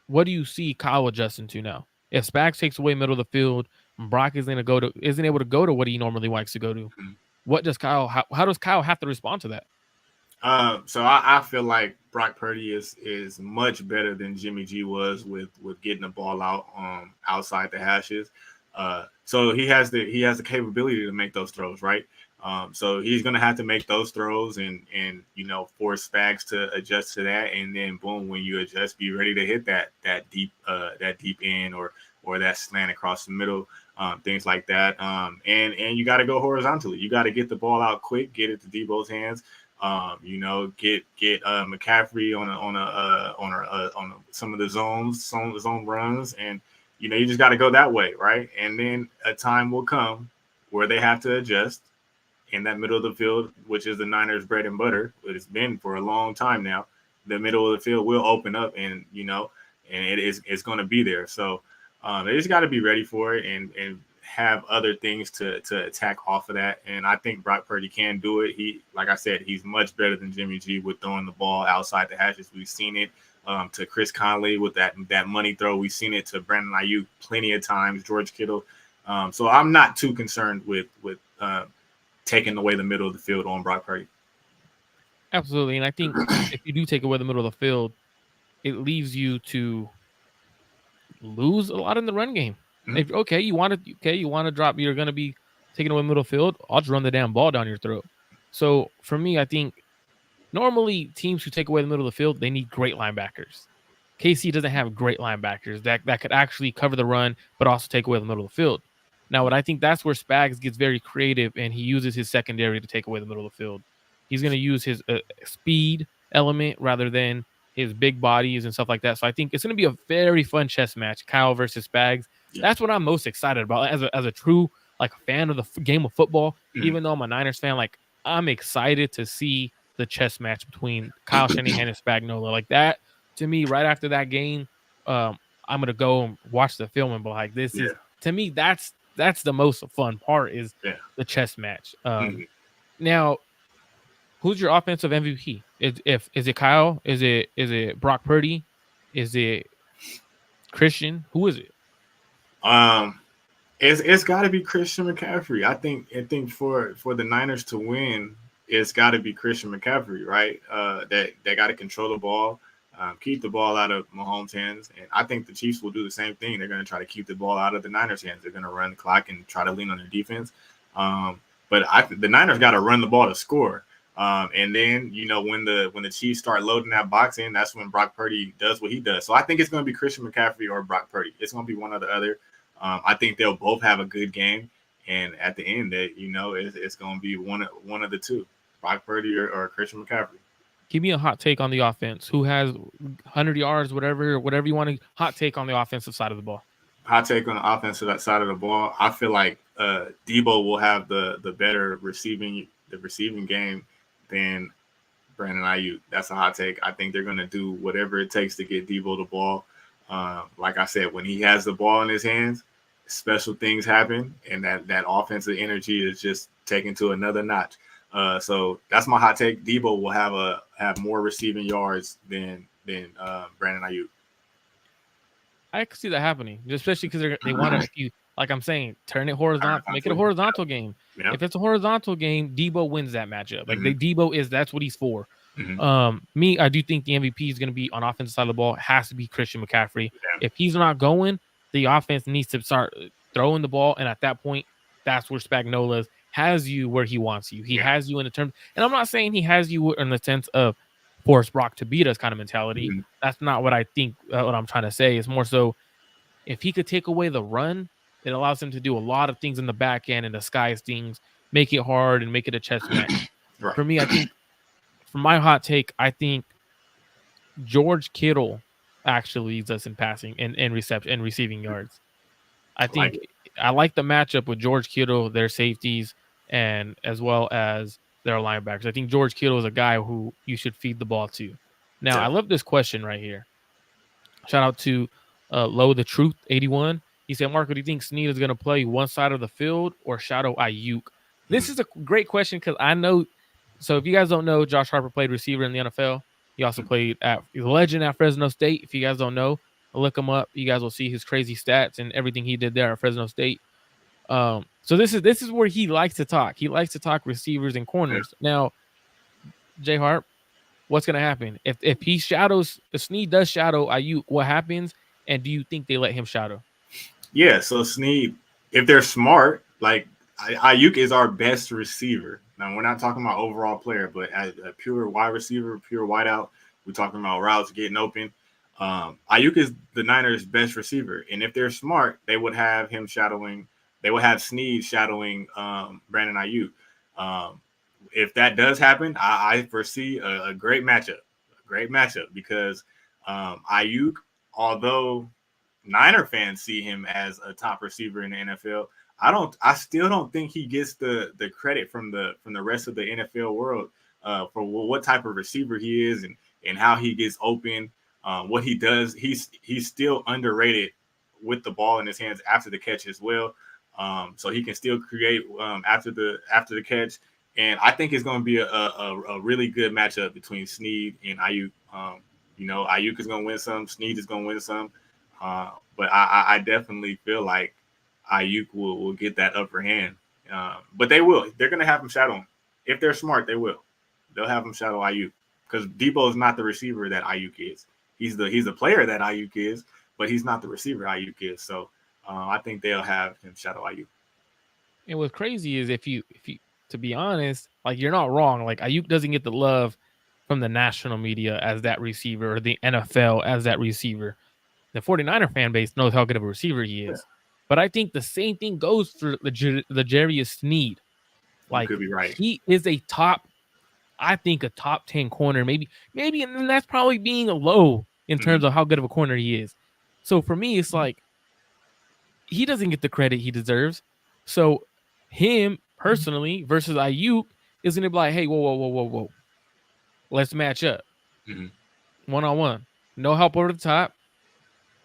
what do you see Kyle adjusting to now? If Spags takes away middle of the field, Brock isn't able to go to what he normally likes to go to. What does Kyle? How does Kyle have to respond to that? So I feel like Brock Purdy is much better than Jimmy G was with getting the ball out outside the hashes. So he has the capability to make those throws, right? So he's gonna have to make those throws and force Spags to adjust to that, and then boom, when you adjust, be ready to hit that deep end or that slant across the middle, things like that. And you got to go horizontally. You got to get the ball out quick, get it to Debo's hands. Get McCaffrey on some of the zone runs, and you just got to go that way, right? And then a time will come where they have to adjust in that middle of the field, which is the Niners' bread and butter. It's been for a long time now. The middle of the field will open up, and it's going to be there. So they just got to be ready for it and have other things to attack off of that. And I think Brock Purdy can do it. Like I said, he's much better than Jimmy G with throwing the ball outside the hashes. We've seen it to Chris Conley with that money throw. We've seen it to Brandon Ayuk plenty of times, George Kittle. So I'm not too concerned with taking away the middle of the field on Brock Purdy. Absolutely, and I think if you do take away the middle of the field, it leaves you to lose a lot in the run game. If you want to drop, you're going to be taking away middle field. I'll just run the damn ball down your throat. So for me, I think normally teams who take away the middle of the field, they need great linebackers. KC doesn't have great linebackers that could actually cover the run, but also take away the middle of the field. Now, what I think that's where Spags gets very creative, and he uses his secondary to take away the middle of the field. He's going to use his speed element rather than his big bodies and stuff like that. So I think it's going to be a very fun chess match, Kyle versus Spags. Yeah. That's what I'm most excited about as a true fan of the game of football. Even though I'm a Niners fan, I'm excited to see the chess match between Kyle Shanahan and Spagnuolo. Like that, to me, right after that game, I'm gonna go and watch the film and be like, "This is to me. That's the most fun part is the chess match." Now, who's your offensive MVP? Is it Kyle? Is it Brock Purdy? Is it Christian? Who is it? It's got to be Christian McCaffrey. I think for the Niners to win, it's got to be Christian McCaffrey, right? They got to control the ball, keep the ball out of Mahomes' hands, and I think the Chiefs will do the same thing. They're going to try to keep the ball out of the Niners' hands. They're going to run the clock and try to lean on their defense. But the Niners got to run the ball to score. And then when the Chiefs start loading that box in, that's when Brock Purdy does what he does. So I think it's going to be Christian McCaffrey or Brock Purdy. It's going to be one or the other. I think they'll both have a good game, and at the end, it's going to be one of the two, Brock Purdy or Christian McCaffrey. Give me a hot take on the offense. Who has 100 yards, whatever you want to hot take on the offensive side of the ball. Hot take on the offensive side of the ball. I feel like Debo will have the better receiving game than Brandon Ayuk. That's a hot take. I think they're going to do whatever it takes to get Debo the ball. Like I said, when he has the ball in his hands, special things happen, and that offensive energy is just taken to another notch. So that's my hot take. Debo will have more receiving yards than Brandon Ayuk. I could see that happening, especially because they want to. If you like, I'm saying, turn it horizontal, make it a Horizontally. horizontal game. Yeah. If it's a horizontal game, Debo wins that matchup. Like Mm-hmm. the Debo is that's what he's for. Mm-hmm. Me, I do think the MVP is going to be on offensive side of the ball. It has to be Christian McCaffrey. Yeah. If he's not going, the offense needs to start throwing the ball, and at that point, that's where Spagnola's has you where he wants you. He Yeah. has you in the terms, and I'm not saying he has you in the sense of force Brock to beat us kind of mentality. Mm-hmm. That's not what I think. What I'm trying to say is more so if he could take away the run, it allows him to do a lot of things in the back end and disguise things, make it hard and make it a chess match. Right. For me, I think for my hot take, I think George Kittle actually leads us in passing and reception and receiving yards. I I like think it. I like the matchup with George Kittle, their safeties, and as well as their linebackers. I think George Kittle is a guy who you should feed the ball to. Now, I Definitely. love this question right here. Shout out to Low the Truth 81. He said, Marco, do you think Snead is going to play one side of the field or shadow Ayuk? This Mm-hmm. is a great question because I know. So if you guys don't know, Josh Harper played receiver in the NFL. He also played he's a legend at Fresno State. If you guys don't know, look him up. You guys will see his crazy stats and everything he did there at Fresno State. So this is where he likes to talk. He likes to talk receivers and Yeah. corners. Now, J Harp, what's going to happen if he shadows? If Snead does shadow Ayuk, what happens? And do you think they let him shadow? Yeah, so Snead, if they're smart, like Ayuk is our best receiver. Now we're not talking about overall player, but as a pure wide receiver, pure wideout, we're talking about routes getting open. Ayuk is the Niners' best receiver, and if they're smart, they would have him shadowing. They would have Snead shadowing Brandon Ayuk. Um, if that does happen, I foresee a great matchup because Ayuk, although Niner fans see him as a top receiver in the NFL. I still don't think he gets the credit from the rest of the NFL world for what type of receiver he is and how he gets open, what he does. He's still underrated with the ball in his hands after the catch as well. So he can still create after the catch, and I think it's going to be a really good matchup between Snead and Ayuk. Ayuk is going to win some, Snead is going to win some. But I definitely feel like Ayuk will get that upper hand. But they will. They're going to have him shadow him. If they're smart, they will. They'll have him shadow Ayuk because Debo is not the receiver that Ayuk is. He's the player that Ayuk is, but he's not the receiver Ayuk is. So I think they'll have him shadow Ayuk. And what's crazy is if you to be honest, like you're not wrong. Like Ayuk doesn't get the love from the national media as that receiver or the NFL as that receiver. The 49er fan base knows how good of a receiver he Yeah, is. But I think the same thing goes for the Jarius Snead. you could Like be right. he is I think a top 10 corner, maybe, and that's probably being a low in Mm-hmm. terms of how good of a corner he is. So for me, it's like he doesn't get the credit he deserves. So him personally versus Ayuk is gonna be like, hey, whoa. Let's match up Mm-hmm. 1-on-1. No help over the top.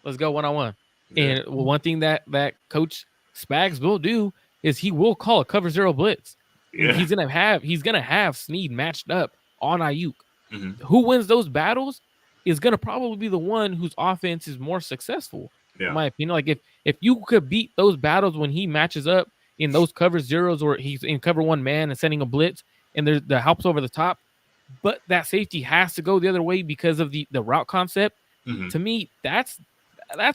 Let's go 1-on-1. Yeah, And one thing that Coach Spags will do is he will call a cover zero blitz. And yeah. he's gonna have Snead matched up on Ayuk. Mm-hmm. Who wins those battles is gonna probably be the one whose offense is more successful, in Yeah. my opinion. Like if you could beat those battles when he matches up in those cover zeros or he's in cover one man and sending a blitz and there's the helps over the top, but that safety has to go the other way because of the route concept. Mm-hmm. To me, that's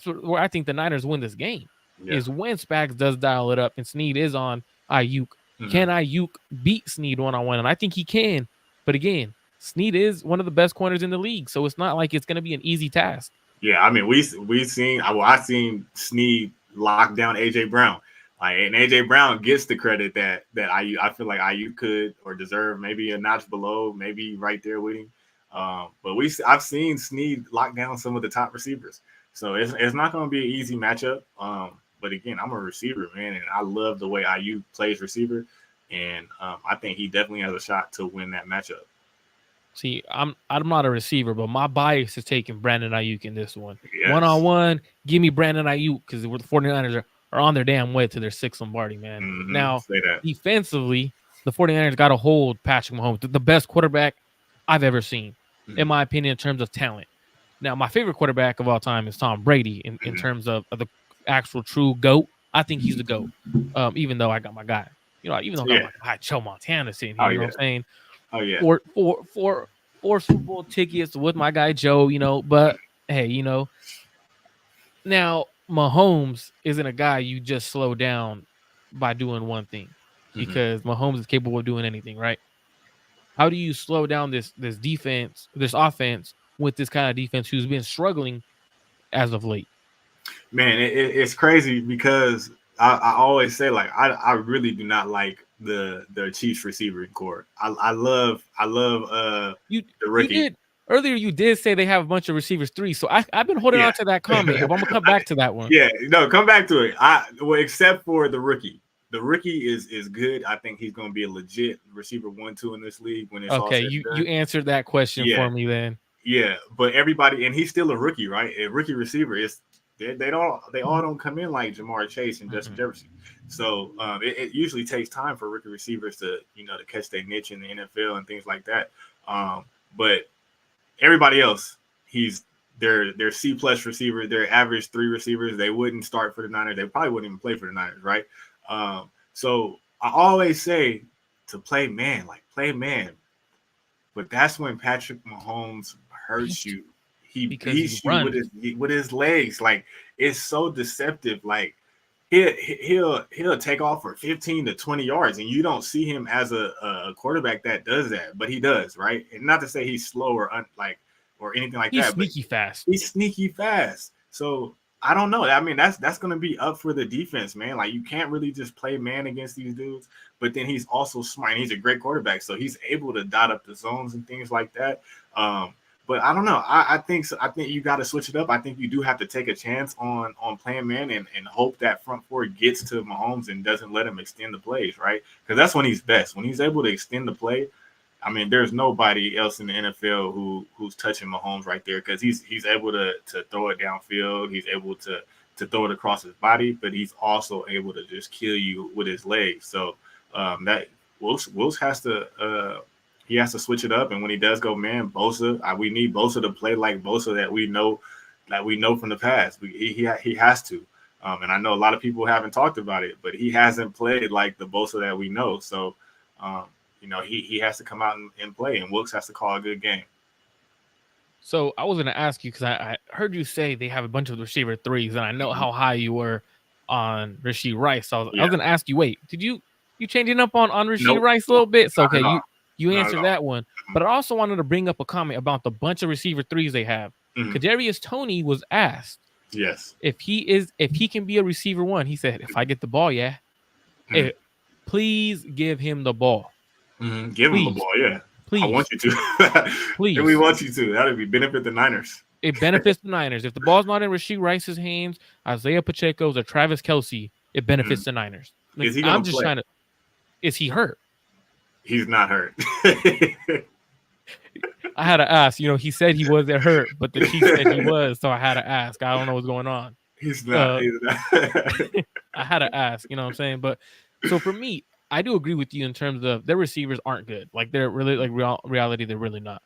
where I think the Niners win this game Yeah. is when Spags does dial it up and Snead is on Ayuk. Mm-hmm. Can Ayuk beat Snead 1-on-1? And I think he can. But again, Snead is one of the best corners in the league, so it's not like it's going to be an easy task. Yeah, I mean I seen Snead lock down AJ Brown. Like and AJ Brown gets the credit that I feel like IU could or deserve maybe a notch below, maybe right there with him. But I've seen Snead lock down some of the top receivers. So it's not going to be an easy matchup. But again, I'm a receiver, man, and I love the way IU plays receiver, and I think he definitely has a shot to win that matchup. See, I'm not a receiver, but my bias is taking Brandon Ayuk in this one. Yes. 1-on-1, give me Brandon Ayuk because the 49ers are are on their damn way to their sixth Lombardi, man. Mm-hmm. Now, Say that. defensively, the 49ers got to hold Patrick Mahomes, the best quarterback I've ever seen, in my opinion, in terms of talent. Now, my favorite quarterback of all time is Tom Brady in Mm-hmm. terms of the actual true GOAT. I think he's the GOAT. Even though I got my guy, even though I got Yeah. my guy Joe Montana sitting Oh here, you know yeah. what I'm saying? Oh yeah. Four Super Bowl tickets with my guy Joe, but hey, now Mahomes isn't a guy you just slow down by doing one thing Mm-hmm. because Mahomes is capable of doing anything, right? How do you slow down this defense, this offense with this kind of defense who's been struggling as of late? Man, it's crazy because I always say like I really do not like the Chiefs receiving core. I love You the you rookie. did earlier. You did say they have a bunch of receivers three, so I've been holding Yeah. on to that comment. I'm gonna come I, back to that one. yeah, no, come back to it. Well, except for the rookie. The rookie is good. I think he's going to be a legit receiver 1-2 in this league when it's all Okay, said you and you done. answered that question Yeah, for me then. yeah, but everybody, and he's still a rookie, right? A rookie receiver is they all don't come in like Jamar Chase and Justin Mm-mm. Jefferson. So it usually takes time for rookie receivers to to catch their niche in the NFL and things like that. But everybody else, he's they're C plus receivers, they're average three receivers. They wouldn't start for the Niners. They probably wouldn't even play for the Niners, right? So I always say to play man, like play man, but that's when Patrick Mahomes hurts Beat you. He because he beats you runs. with his legs. Like it's so deceptive. Like he'll take off for 15 to 20 yards, and you don't see him as a quarterback that does that, but he does, right? And not to say he's slow or or anything like He's that, but sneaky fast. he's sneaky fast. So I don't know. I mean, that's going to be up for the defense, man. Like you can't really just play man against these dudes. But then he's also smart. He's a great quarterback, so he's able to dot up the zones and things like that. Um, but I don't know. I think so. I think you got to switch it up. I think you do have to take a chance on playing man and hope that front four gets to Mahomes and doesn't let him extend the plays, right? Because that's when he's best. When he's able to extend the play, I mean, there's nobody else in the NFL who's touching Mahomes right there because he's able to throw it downfield. He's able to throw it across his body, but he's also able to just kill you with his legs. So that Wills has to he has to switch it up. And when he does go, man, Bosa, we need Bosa to play like Bosa that we know from the past. He has to. And I know a lot of people haven't talked about it, but he hasn't played like the Bosa that we know. So. Um, he has to come out and play, and Wilkes has to call a good game. So I was going to ask you because I heard you say they have a bunch of receiver threes, and I know how high you were on Rashee Rice. So I Yeah. was going to ask you, wait, did you changing up on Rashee Nope. Rice a little bit? So Not okay, at all. you Not at answered all. that one, but I also wanted to bring up a comment about the bunch of receiver threes they have. Mm-hmm. Kadarius Toney was asked Yes. if he can be a receiver one. He said, if I get the ball, yeah, Mm-hmm. please give him the ball. Mm-hmm. Give him the Please, ball. Yeah. I please, want you to. And we please. want you to. That would be benefit the Niners. It benefits the Niners. If the ball's not in Rashee Rice's hands, Isaiah Pacheco's or Travis Kelce, it Mm-hmm. benefits the Niners. Like Is he I'm going to just play? trying to. Is he hurt? He's not hurt. I had to ask. He said he wasn't hurt, but the Chief said he was, so I had to ask. I don't know what's going on. He's not. Uh, He's not. I had to ask. You know what I'm saying? But so for me, I do agree with you in terms of their receivers aren't good. Like they're really like reality, they're really not.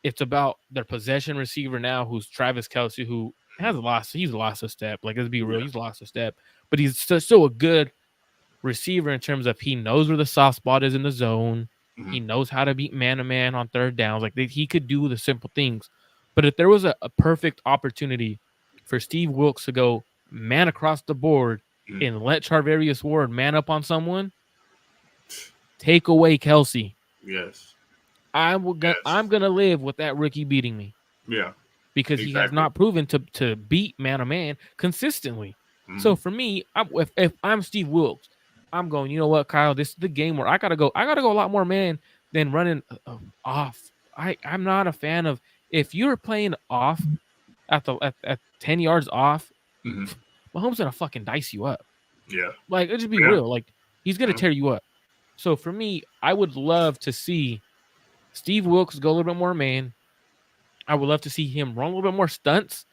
It's about their possession receiver now, who's Travis Kelce, who he's lost a step. Like, let's be real, Yeah. he's lost a step, but he's still a good receiver in terms of he knows where the soft spot is in the zone. Mm-hmm. He knows how to beat man to man on third downs. Like he could do the simple things. But if there was a perfect opportunity for Steve Wilkes to go man across the board Mm-hmm. and let Charvarius Ward man up on someone, take away Kelce. Yes. I'm Yes. gonna live with that rookie beating me Yeah. because he has Exactly. not proven to beat man to man consistently. Mm-hmm. So for me, if I'm Steve Wilkes, I'm going. You know what, Kyle? This is the game where I gotta go. I gotta go a lot more man than running off. I'm not a fan of if you're playing off at 10 yards off. Mm-hmm. Mahomes gonna fucking dice you up. Yeah. Like let's just be Yeah. real. Like he's gonna Mm-hmm. tear you up. So for me, I would love to see Steve Wilkes go a little bit more man. I would love to see him run a little bit more stunts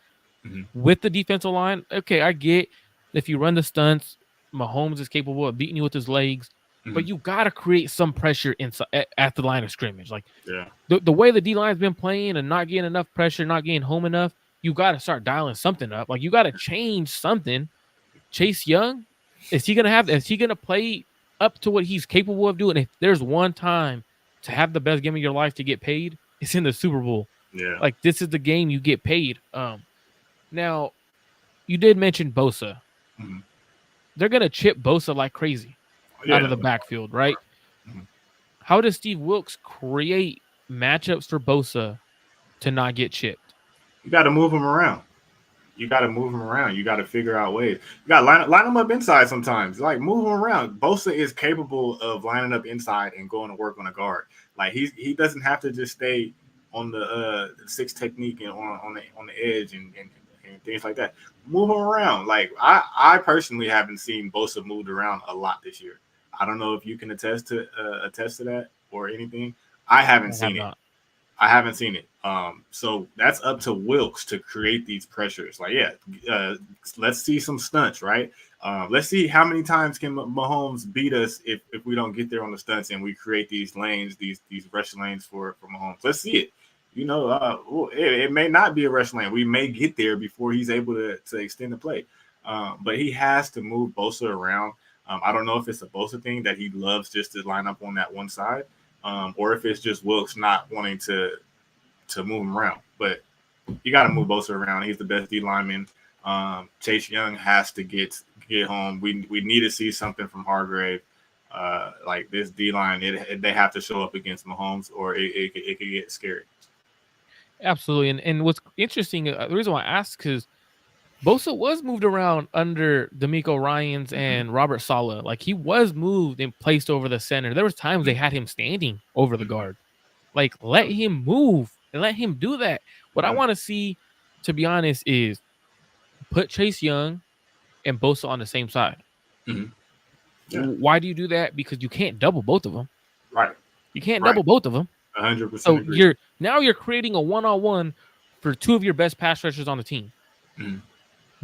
Mm-hmm. with the defensive line. Okay, I get If you run the stunts, Mahomes is capable of beating you with his legs, but Mhm. you got to create some pressure inside at the line of scrimmage. Like Yeah. the way the D line's been playing and not getting enough pressure, not getting home enough, you got to start dialing something up. Like you got to change something. Chase Young, is he gonna play up to what he's capable of doing? If there's one time to have the best game of your life to get paid, it's in the Super Bowl. Yeah. Like this is the game you get paid. Now you did mention Bosa. Mhm. They're gonna chip Bosa like crazy out of Yeah. the backfield, right? Mhm. How does Steve Wilks create matchups for Bosa to not get chipped? You got to move him around. You got to move him around. You got to figure out ways. You got to line him up inside sometimes. Like move him around. Bosa is capable of lining up inside and going to work on a guard. Like he doesn't have to just stay on the six technique and on the edge and things like that. Move him around. Like I personally haven't seen Bosa moved around a lot this year. I don't know if you can attest to that or anything. I haven't I have seen it. not. I haven't seen it. So that's up to Wilkes to create these pressures. Like, yeah, let's see some stunts, right? Let's see how many times can Mahomes beat us if we don't get there on the stunts and we create these lanes, these rush lanes for Mahomes. Let's see it. You know, it may not be a rush lane. We may get there before he's able to extend the play. But he has to move Bosa around. I don't know if it's a Bosa thing that he loves just to line up on that one side, or if it's just Wilkes not wanting to move him around. But you got to move Bosa around. He's the best D lineman. Chase Young has to get home. We need to see something from Hargrave. Like this D line, they have to show up against Mahomes, or it could get scary. Absolutely. And what's interesting, the reason why I asked because Bosa was moved around under D'Amico Ryans Mm-hmm. and Robert Saleh. Like he was moved and placed over the center. There was times they had him standing over the Mm-hmm. guard. Like let him move and let him do that. What I Yeah. want to see, to be honest, is put Chase Young and Bosa on the same side. Mm-hmm. Yeah. Why do you do that? Because you can't double both of them. Right. You can't Right. double both of them. 100% So agree. you're creating a one-on-one for two of your best pass rushers on the team. Mm-hmm.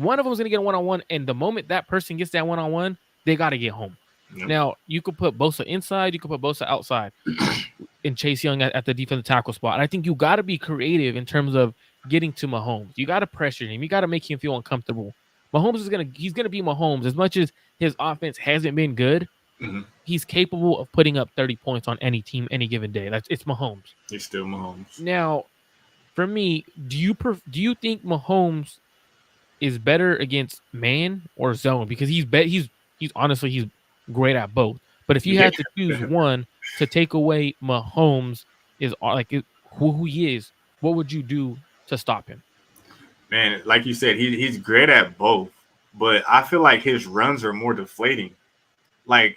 One of them is going to get a one-on-one, and the moment that person gets that one-on-one, they got to get home. Yep. Now, you could put Bosa inside, you could put Bosa outside, and Chase Young at the defensive tackle spot. And I think you got to be creative in terms of getting to Mahomes. You got to pressure him. You got to make him feel uncomfortable. He's gonna be Mahomes. As much as his offense hasn't been good, Mm-hmm. he's capable of putting up 30 points on any team any given day. It's Mahomes. He's still Mahomes. Now, for me, do you think Mahomes is better against man or zone? Because he's honestly he's great at both. But if you Yeah. had to choose one to take away Mahomes who he is, what would you do to stop him? Man, like you said, he's great at both, but I feel like his runs are more deflating. Like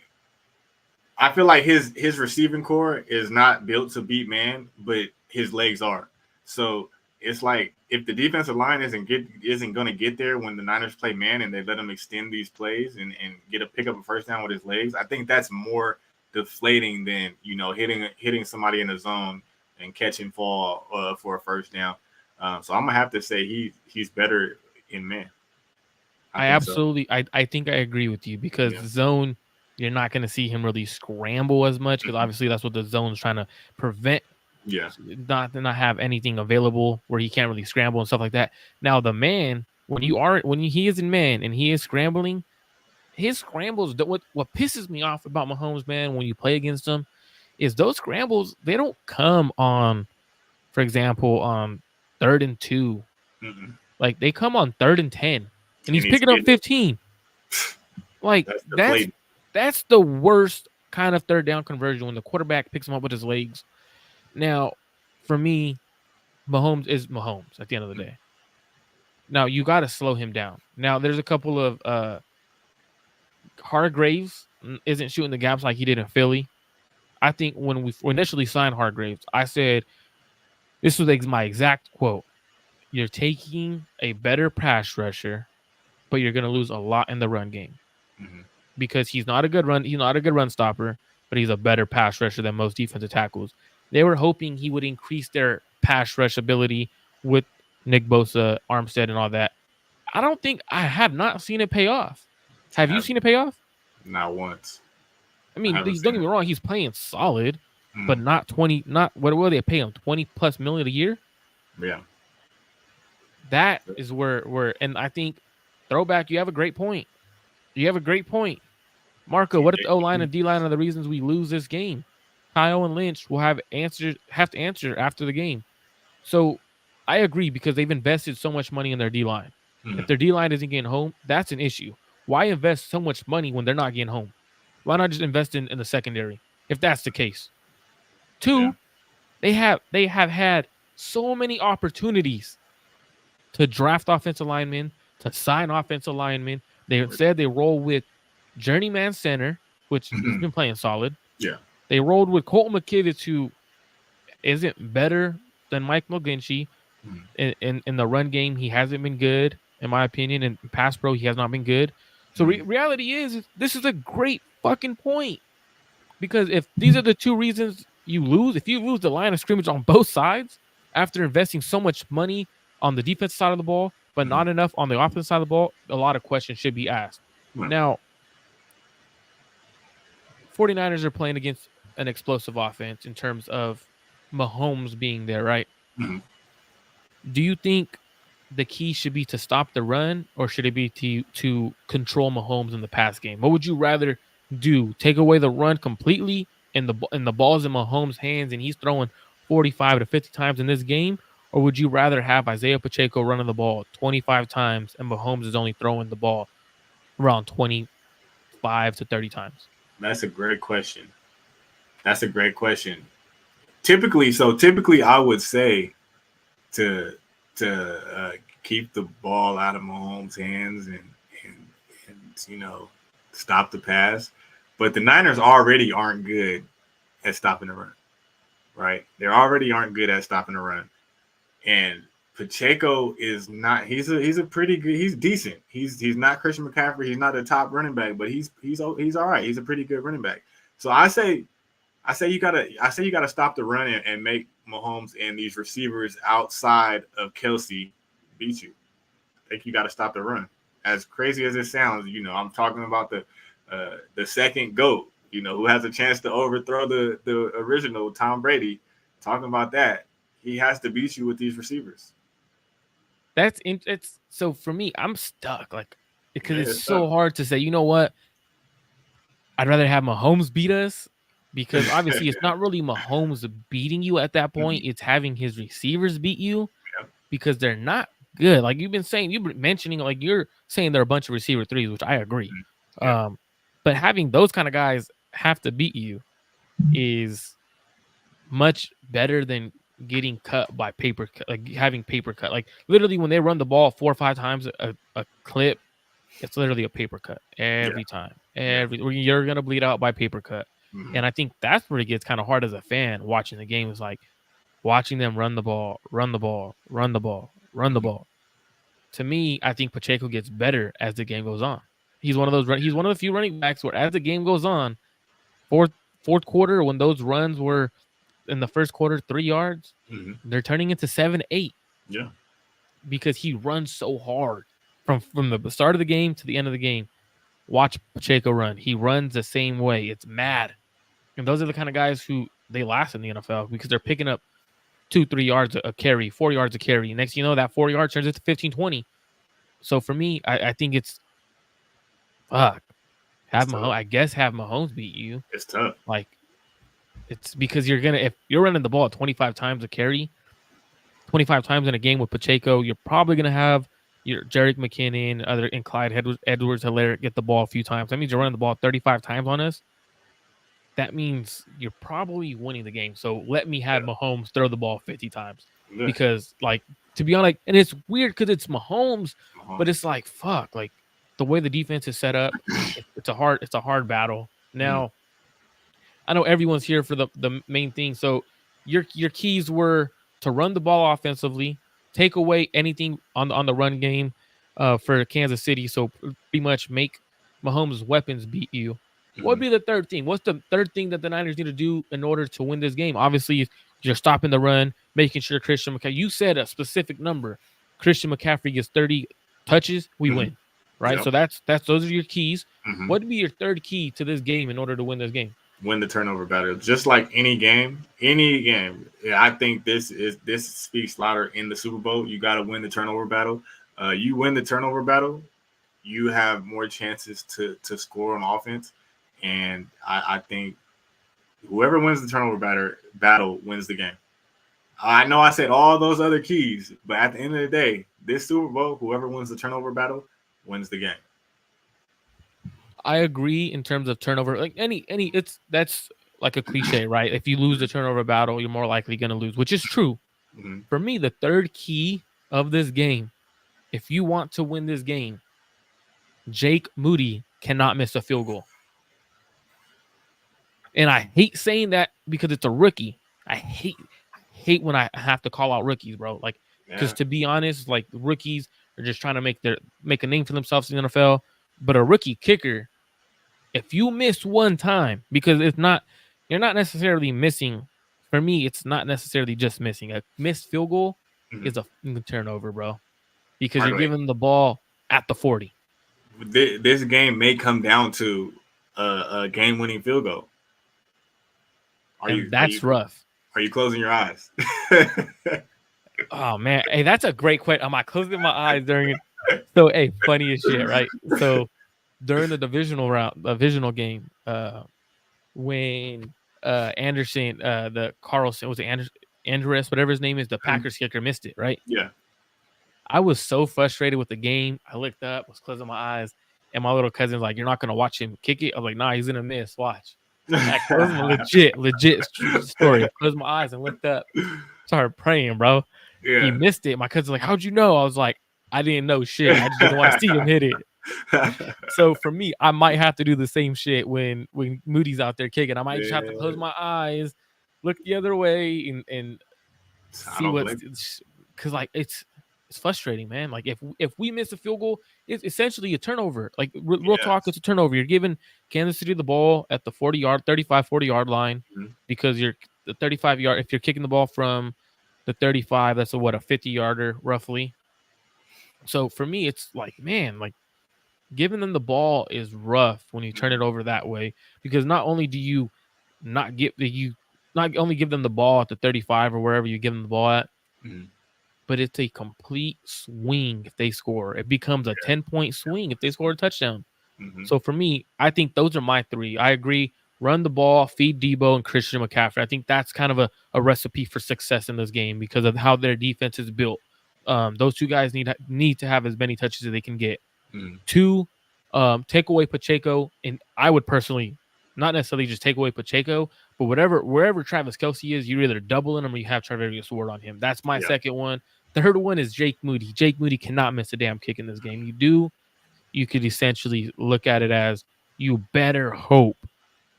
I feel like his receiving core is not built to beat man, but his legs are. So it's like if the defensive line isn't going to get there when the Niners play man and they let him extend these plays and get a pick up a first down with his legs, I think that's more deflating than hitting somebody in the zone and catching fall for a first down. So I'm gonna have to say he's better in man. I think so. I think I agree with you because Yeah. the zone, you're not going to see him really scramble as much because Mhm. obviously that's what the zone's trying to prevent. Yeah. Not have anything available where he can't really scramble and stuff like that. Now the man, he is in man and he is scrambling, his scrambles. What pisses me off about Mahomes, man, when you play against him, is those scrambles. They don't come on, for example, on 3rd and 2. Mm-mm. Like they come on 3rd and 10, and And he's he's picking up getting 15. Like that's deflating. that's the worst kind of third down conversion when the quarterback picks him up with his legs. Now, for me, Mahomes is Mahomes at the end of the day. Now you got to slow him down. Now there's a couple of Hargraves isn't shooting the gaps like he did in Philly. I think when we initially signed Hargraves, I said this was my exact quote: "You're taking a better pass rusher, but you're going to lose a lot in the run game Mm-hmm. because he's not a good run stopper, but he's a better pass rusher than most defensive tackles." They were hoping he would increase their pass rush ability with Nick Bosa, Armstead, and all that. I don't think I have not seen it pay off. I Have you have seen it pay off? not once. I I mean, haven't don't seen get me it. wrong, he's playing solid, but Mm, not 20. Not what will they pay him? 20+ million a year. yeah. That is where, and I think throwback. You have a great point. You have a great point, Marco. What if the O line and D line are the reasons we lose this game? Kyle and Lynch will have to answer after the game. So I agree because they've invested so much money in their D line. If Mm, their D line isn't getting home, that's an issue. Why invest so much money when they're not getting home? Why not just invest in the secondary if that's the case? yeah. Two, they have had so many opportunities to draft offensive linemen, to sign offensive linemen. They said they roll with journeyman center, which he's Mhm. been playing solid. Yeah. They rolled with Colton McKivitz, who isn't better than Mike McGlinchey. Mm, In the run game, he hasn't been good, in my opinion. In pass pro, he has not been good. So mm, reality is this is a great fucking point. Because if these are the two reasons you lose, if you lose the line of scrimmage on both sides after investing so much money on the defense side of the ball, but mm, not enough on the offense side of the ball, a lot of questions should be asked. mm, Now, 49ers are playing against an explosive offense in terms of Mahomes being there, right? mm. Do you think the key should be to stop the run, or should it be to control Mahomes in the pass game? What would you rather do? Take away the run completely, and the ball's in Mahomes' hands, and he's throwing 45 to 50 times in this game, or would you rather have Isaiah Pacheco running the ball 25 times and Mahomes is only throwing the ball around 25 to 30 times? That's a great question. That's a great question. Typically, I would say to to keep the ball out of Mahomes' hands and and stop the pass. But the Niners already aren't good at stopping the run, right? They already aren't good at stopping the run. And Pacheco is not. He's a pretty good. He's decent. He's not Christian McCaffrey. He's not a top running back, but he's all right. He's a pretty good running back. So I say you gotta stop the run and make Mahomes and these receivers outside of Kelsey beat you. I think you got to stop the run. As crazy as it sounds, I'm talking about the second GOAT, who has a chance to overthrow the original Tom Brady. Talking about that, he has to beat you with these receivers. It's so for me, I'm stuck like because Yeah, it's it's tough. so hard to say. You know what? I'd rather have Mahomes beat us because obviously it's not really Mahomes beating you at that point. Mhm. It's having his receivers beat you Yeah, because they're not good. Like you've been mentioning, like you're saying they're a bunch of receiver threes, which I agree. mhm. Yeah, Um, but having those kind of guys have to beat you is much better than getting cut by paper, like having paper cut. Like literally, when they run the ball 4 or 5 times a clip, it's literally a paper cut yeah, every time. yeah. You're gonna bleed out by paper cut, Hmm. and I think that's where it gets kind of hard as a fan watching the game. Is like watching them run the ball, run the ball, run the ball, run the Hmm. ball. To me, I think Pacheco gets better as the game goes on. He's one of the few running backs where as the game goes on, fourth fourth quarter when those runs were in the first quarter 3 yards, Hmm. they're turning into 7, 8 Yeah, because he runs so hard from the start of the game to the end of the game. Watch Pacheco run. He runs the same way. It's mad. And those are the kind of guys who they last in the NFL because they're picking up 2, 3 yards a carry, 4 yards a carry. Next, that 4 yards turns into 15, 20. So for me, I think it's fuck. it's tough. Have Mahomes beat you. It's tough. Like it's because if you're running the ball 25 times a carry, 25 times in a game with Pacheco, you're probably gonna have your Jerick McKinnon, and Clyde Edwards Hilaire get the ball a few times. That means you're running the ball 35 times on us. That means you're probably winning the game. So let me have Yeah, Mahomes throw the ball 50 times yeah. because, like, to be honest, and it's weird because it's Mahomes, but Mahomes. it's like fuck, like the way the defense is set up, it's a hard battle. Mm, Now I know everyone's here for the main thing. So your keys were to run the ball offensively, take away anything on the run game for Kansas City. So pretty much make Mahomes' weapons beat you. What would mm, be the third thing? What's the third thing that the Niners need to do in order to win this game? Obviously, you're stopping the run, making sure Christian McCaffrey. You said a specific number. Christian McCaffrey gets 30. touches, we Mm-hmm. win. Right? Yep. So that's those are your keys. Mm-hmm. What would be your third key to this game in order to win this game? Win the turnover battle. Just like any game, any game. Yeah, I think this speaks louder in the Super Bowl. You got to win the turnover battle. You win the turnover battle, you have more chances to score on offense, and I think whoever wins the turnover battle wins the game. I know I said all those other keys, but at the end of the day, this Super Bowl, whoever wins the turnover battle wins the game. I agree in terms of turnover. Like any it's that's like a cliche, right? If you lose the turnover battle, you're more likely going to lose, which is true. Mm-hmm. For me, the third key of this game, if you want to win this game, Jake Moody cannot miss a field goal. And I hate saying that because it's a rookie. I hate when I have to call out rookies, bro. Like, because Yeah. to be honest, like rookies are just trying to make a name for themselves in the NFL. But a rookie kicker, if you miss one time, because it's not, you're not necessarily missing. For me, it's not necessarily just missing. A missed field goal Mm-hmm. is a turnover, bro, because you're Hardly. giving the ball at the 40, This game may come down to a game-winning field goal. Are and you are you that's rough. are you closing your eyes? Oh man, hey, that's a great question. Am I closing my eyes during it? So, hey, funny as shit, right? So, during the divisional game, when Anderson, the Carlson was it Andres, whatever his name is, the Packers kicker missed it, right? Yeah. I was so frustrated with the game. I looked up, was closing my eyes, and my little cousin's like, "You're not gonna watch him kick it." I was like, "Nah, he's gonna miss. Watch." I closed my legit true story. I closed my eyes and looked up, started praying, bro. He Yeah. missed it. My cousin's like, "How'd you know?" I was like, "I didn't know shit. I just didn't want to see him hit it." So for me, I might have to do the same shit when Moody's out there kicking. I might just have to close Man, my eyes, look the other way, and I see don't what's blame because like it's frustrating, man. Like if we miss a field goal, it's essentially a turnover. Like you. real talk, Yes. it's a turnover. You're giving Kansas City the ball at the 40 yard line Mhm. because you're the 35 yard. If you're kicking the ball from the 35, that's a 50 yarder roughly. So for me, it's like, man, like giving them the ball is rough when you turn Mhm. it over that way because not only do you not only give them the ball at the 35 or wherever you give them the ball at, Mhm. but it's a complete swing if they score. It becomes a 10-point swing if they score a touchdown. Mhm. So for me, I think those are my three. I agree. Run the ball, feed Debo and Christian McCaffrey. I think that's kind of a recipe for success in this game because of how their defense is built. Those two guys need to have as many touches as they can get. Mhm. Two, take away Pacheco, and I would personally not necessarily just take away Pacheco, but wherever Travis Kelce is, you're either doubling him or you have Travis Ward on him. That's my Yeah. second one. Third one is Jake Moody. Jake Moody cannot miss a damn kick in this game. You could essentially look at it as you better hope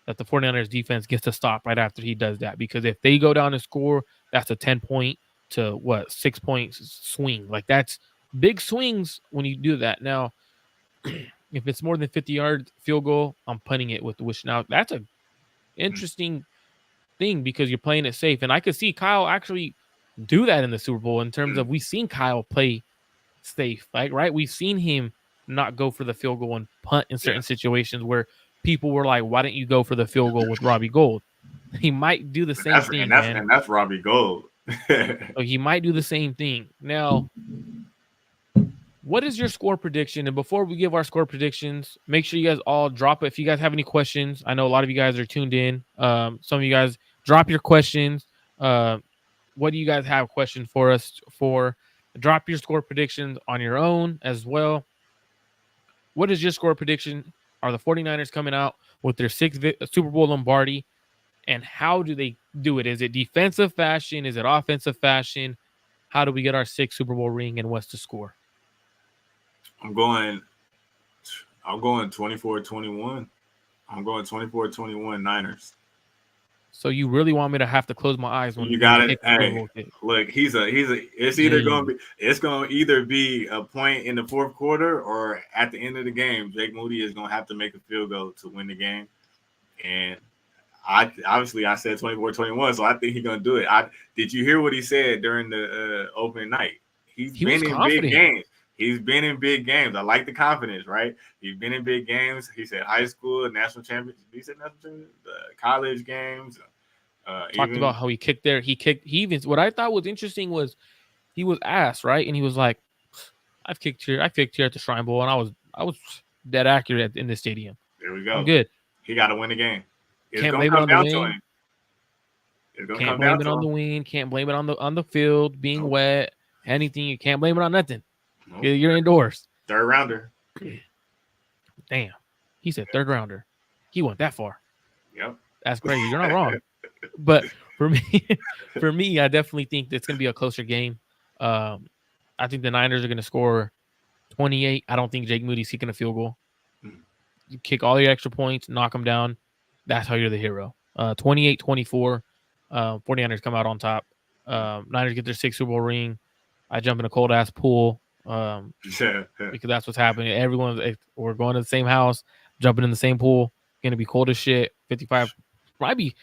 that the 49ers defense gets a stop right after he does that. Because if they go down and score, that's a 10-point to 6 points swing. Like that's big swings when you do that. Now, if it's more than 50 yards field goal, I'm punting it with the wish. Now that's a Mhm. interesting thing because you're playing it safe. And I could see Kyle actually do that in the Super Bowl in terms Mhm. of we've seen Kyle play safe, like right. We've seen him not go for the field goal and punt in Yeah. certain situations where people were like, "Why didn't you go for the field goal with Robbie Gold?" He might do the And same that's and thing, that's man. and that's Robbie Gold. So he might do the same thing. Now, what is your score prediction? And before we give our score predictions, make sure you guys all drop it. If you guys have any questions, I know a lot of you guys are tuned in. Some of you guys drop your questions. Uh, what do you guys have questions for us for? Drop your score predictions on your own as well. What is your score prediction? Are the 49ers coming out with their sixth Super Bowl Lombardi? And how do they do it? Is it defensive fashion? Is it offensive fashion? How do we get our sixth Super Bowl ring and what's the score? I'm going I'm going 24-21. I'm going 24-21 Niners. So you really want me to have to close my eyes You when you got it. pick the field Hey, goal kick? look, he's a Jeez. it's gonna either be a point in the fourth quarter or at the end of the game, Jake Moody is gonna have to make a field goal to win the game. And I obviously I said 24-21, so I think he's gonna do it. I did you hear what he said during the opening night? He's He was been in big confident. games. He's been in big games. I like the confidence, right? He's been in big games. He said high school, national championship. He said national championship, college games. Talked about how he kicked there. He even what I thought was interesting was he was asked, right? And he was like, I kicked here at the Shrine Bowl, and I was dead accurate in the stadium. There we go. I'm good. He got to win the game. It's Can't gonna blame it come on the down to win. him. It's gonna Can't come blame down it to on the him. wind. Can't blame it on the field being wet. Anything. You can't blame it on nothing. Nope. You're indoors. Third rounder. Damn. He said third rounder. He went that far. Yep. That's crazy. You're not wrong. But for me, I definitely think it's going to be a closer game. I think the Niners are going to score 28. I don't think Jake Moody's kicking a field goal. You kick all your extra points, knock them down. That's how you're the hero. 28-24. 49ers come out on top. Niners get their 6th Super Bowl ring. I jump in a cold ass pool because that's what's happening. We're going to the same house, jumping in the same pool. Going to be cold as shit. 55 might be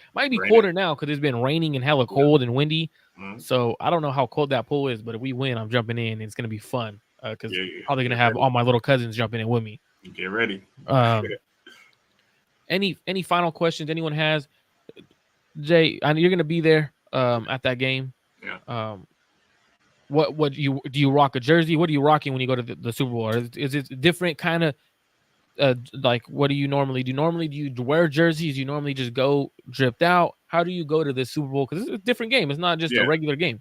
colder now because it's been raining and hella cold and windy. So I don't know how cold that pool is, but if we win, I'm jumping in. And it's going to be fun because probably going to have all my little cousins jumping in with me. Get ready. Any final questions anyone has? Jay, I know you're going to be there at that game. Yeah. What do you rock a jersey? What are you rocking when you go to the Super Bowl? Is it different kind of like what do you normally do? Normally, do you wear jerseys? You normally just go dripped out? How do you go to the Super Bowl? Because it's a different game. It's not just a regular game.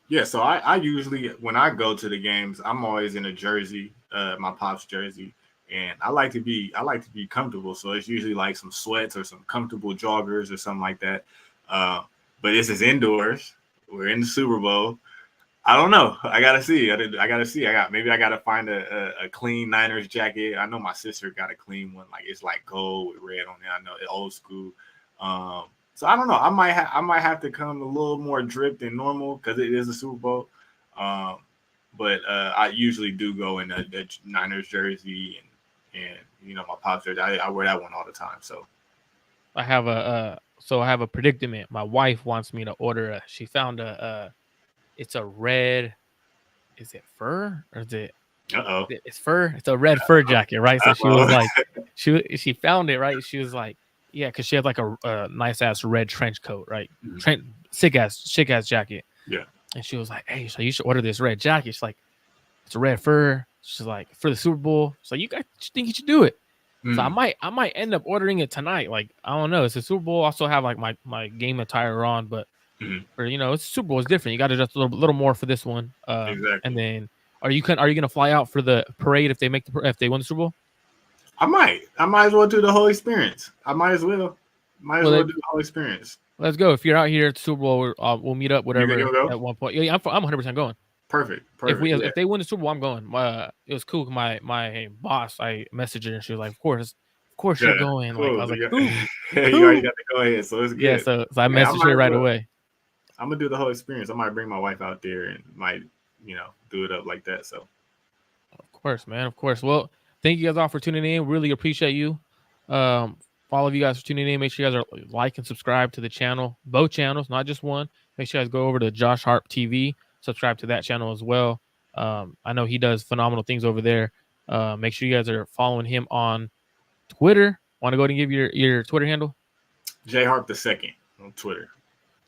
Yeah, so I usually when I go to the games, I'm always in a jersey, my pop's jersey, and I like to be comfortable. So it's usually like some sweats or some comfortable joggers or something like that. But this is indoors. We're in the Super Bowl. I don't know. I gotta see. I gotta find a clean Niners jacket. I know my sister got a clean one. Like it's like gold with red on it. I know it's old school. So I don't know. I might have to come a little more dripped than normal because it is a Super Bowl. But I usually do go in the Niners jersey and my pop's jersey. I wear that one all the time. So I have a predicament. My wife wants me to order she found it's a red, is it fur or is it? It's fur. It's a red fur jacket, right? So she was like, she found it, right? She was like, yeah, because she had like a nice ass red trench coat, right? Sick ass jacket. Yeah. And she was like, hey, so you should order this red jacket. She's like, it's a red fur. She's like, for the Super Bowl. So you guys think you should do it? So I might end up ordering it tonight. Like I don't know. It's a Super Bowl. I also have like my game attire on, but for it's Super Bowl. It's different. You got to adjust a little more for this one. Exactly. And then are you gonna fly out for the parade if they win the Super Bowl? I might as well do the whole experience. I might as well do the whole experience. Let's go. If you're out here at the Super Bowl, we'll meet up whatever at one point. Yeah, I'm 100% going. Perfect. If they win the Super Bowl, I'm going. It was cool. My boss, I messaged her and she was like, "Of course you're going." Cool. Like I was like, "Cool." You already got to go ahead, so it's good. Yeah, so I messaged her right away. I'm gonna do the whole experience. I might bring my wife out there and might do it up like that. So, of course, man. Of course. Well, thank you guys all for tuning in. Really appreciate you. All of you guys for tuning in. Make sure you guys are like and subscribe to the channel, both channels, not just one. Make sure you guys go over to Josh Harp TV. Subscribe to that channel as well. I know he does phenomenal things over there. Make sure you guys are following him on Twitter. Want to go ahead and give your Twitter handle? J Harp II on Twitter.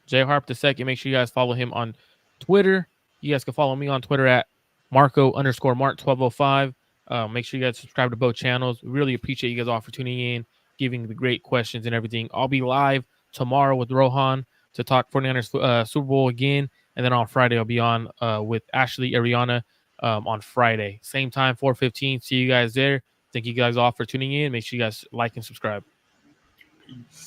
J Harp II. Make sure you guys follow him on Twitter. You guys can follow me on Twitter at Marco_Mart1205. Make sure you guys subscribe to both channels. We really appreciate you guys all for tuning in, giving the great questions and everything. I'll be live tomorrow with Rohan to talk 49ers Super Bowl again. And then on Friday, I'll be on with Ashley Ariana on Friday. Same time, 4:15. See you guys there. Thank you guys all for tuning in. Make sure you guys like and subscribe. Peace.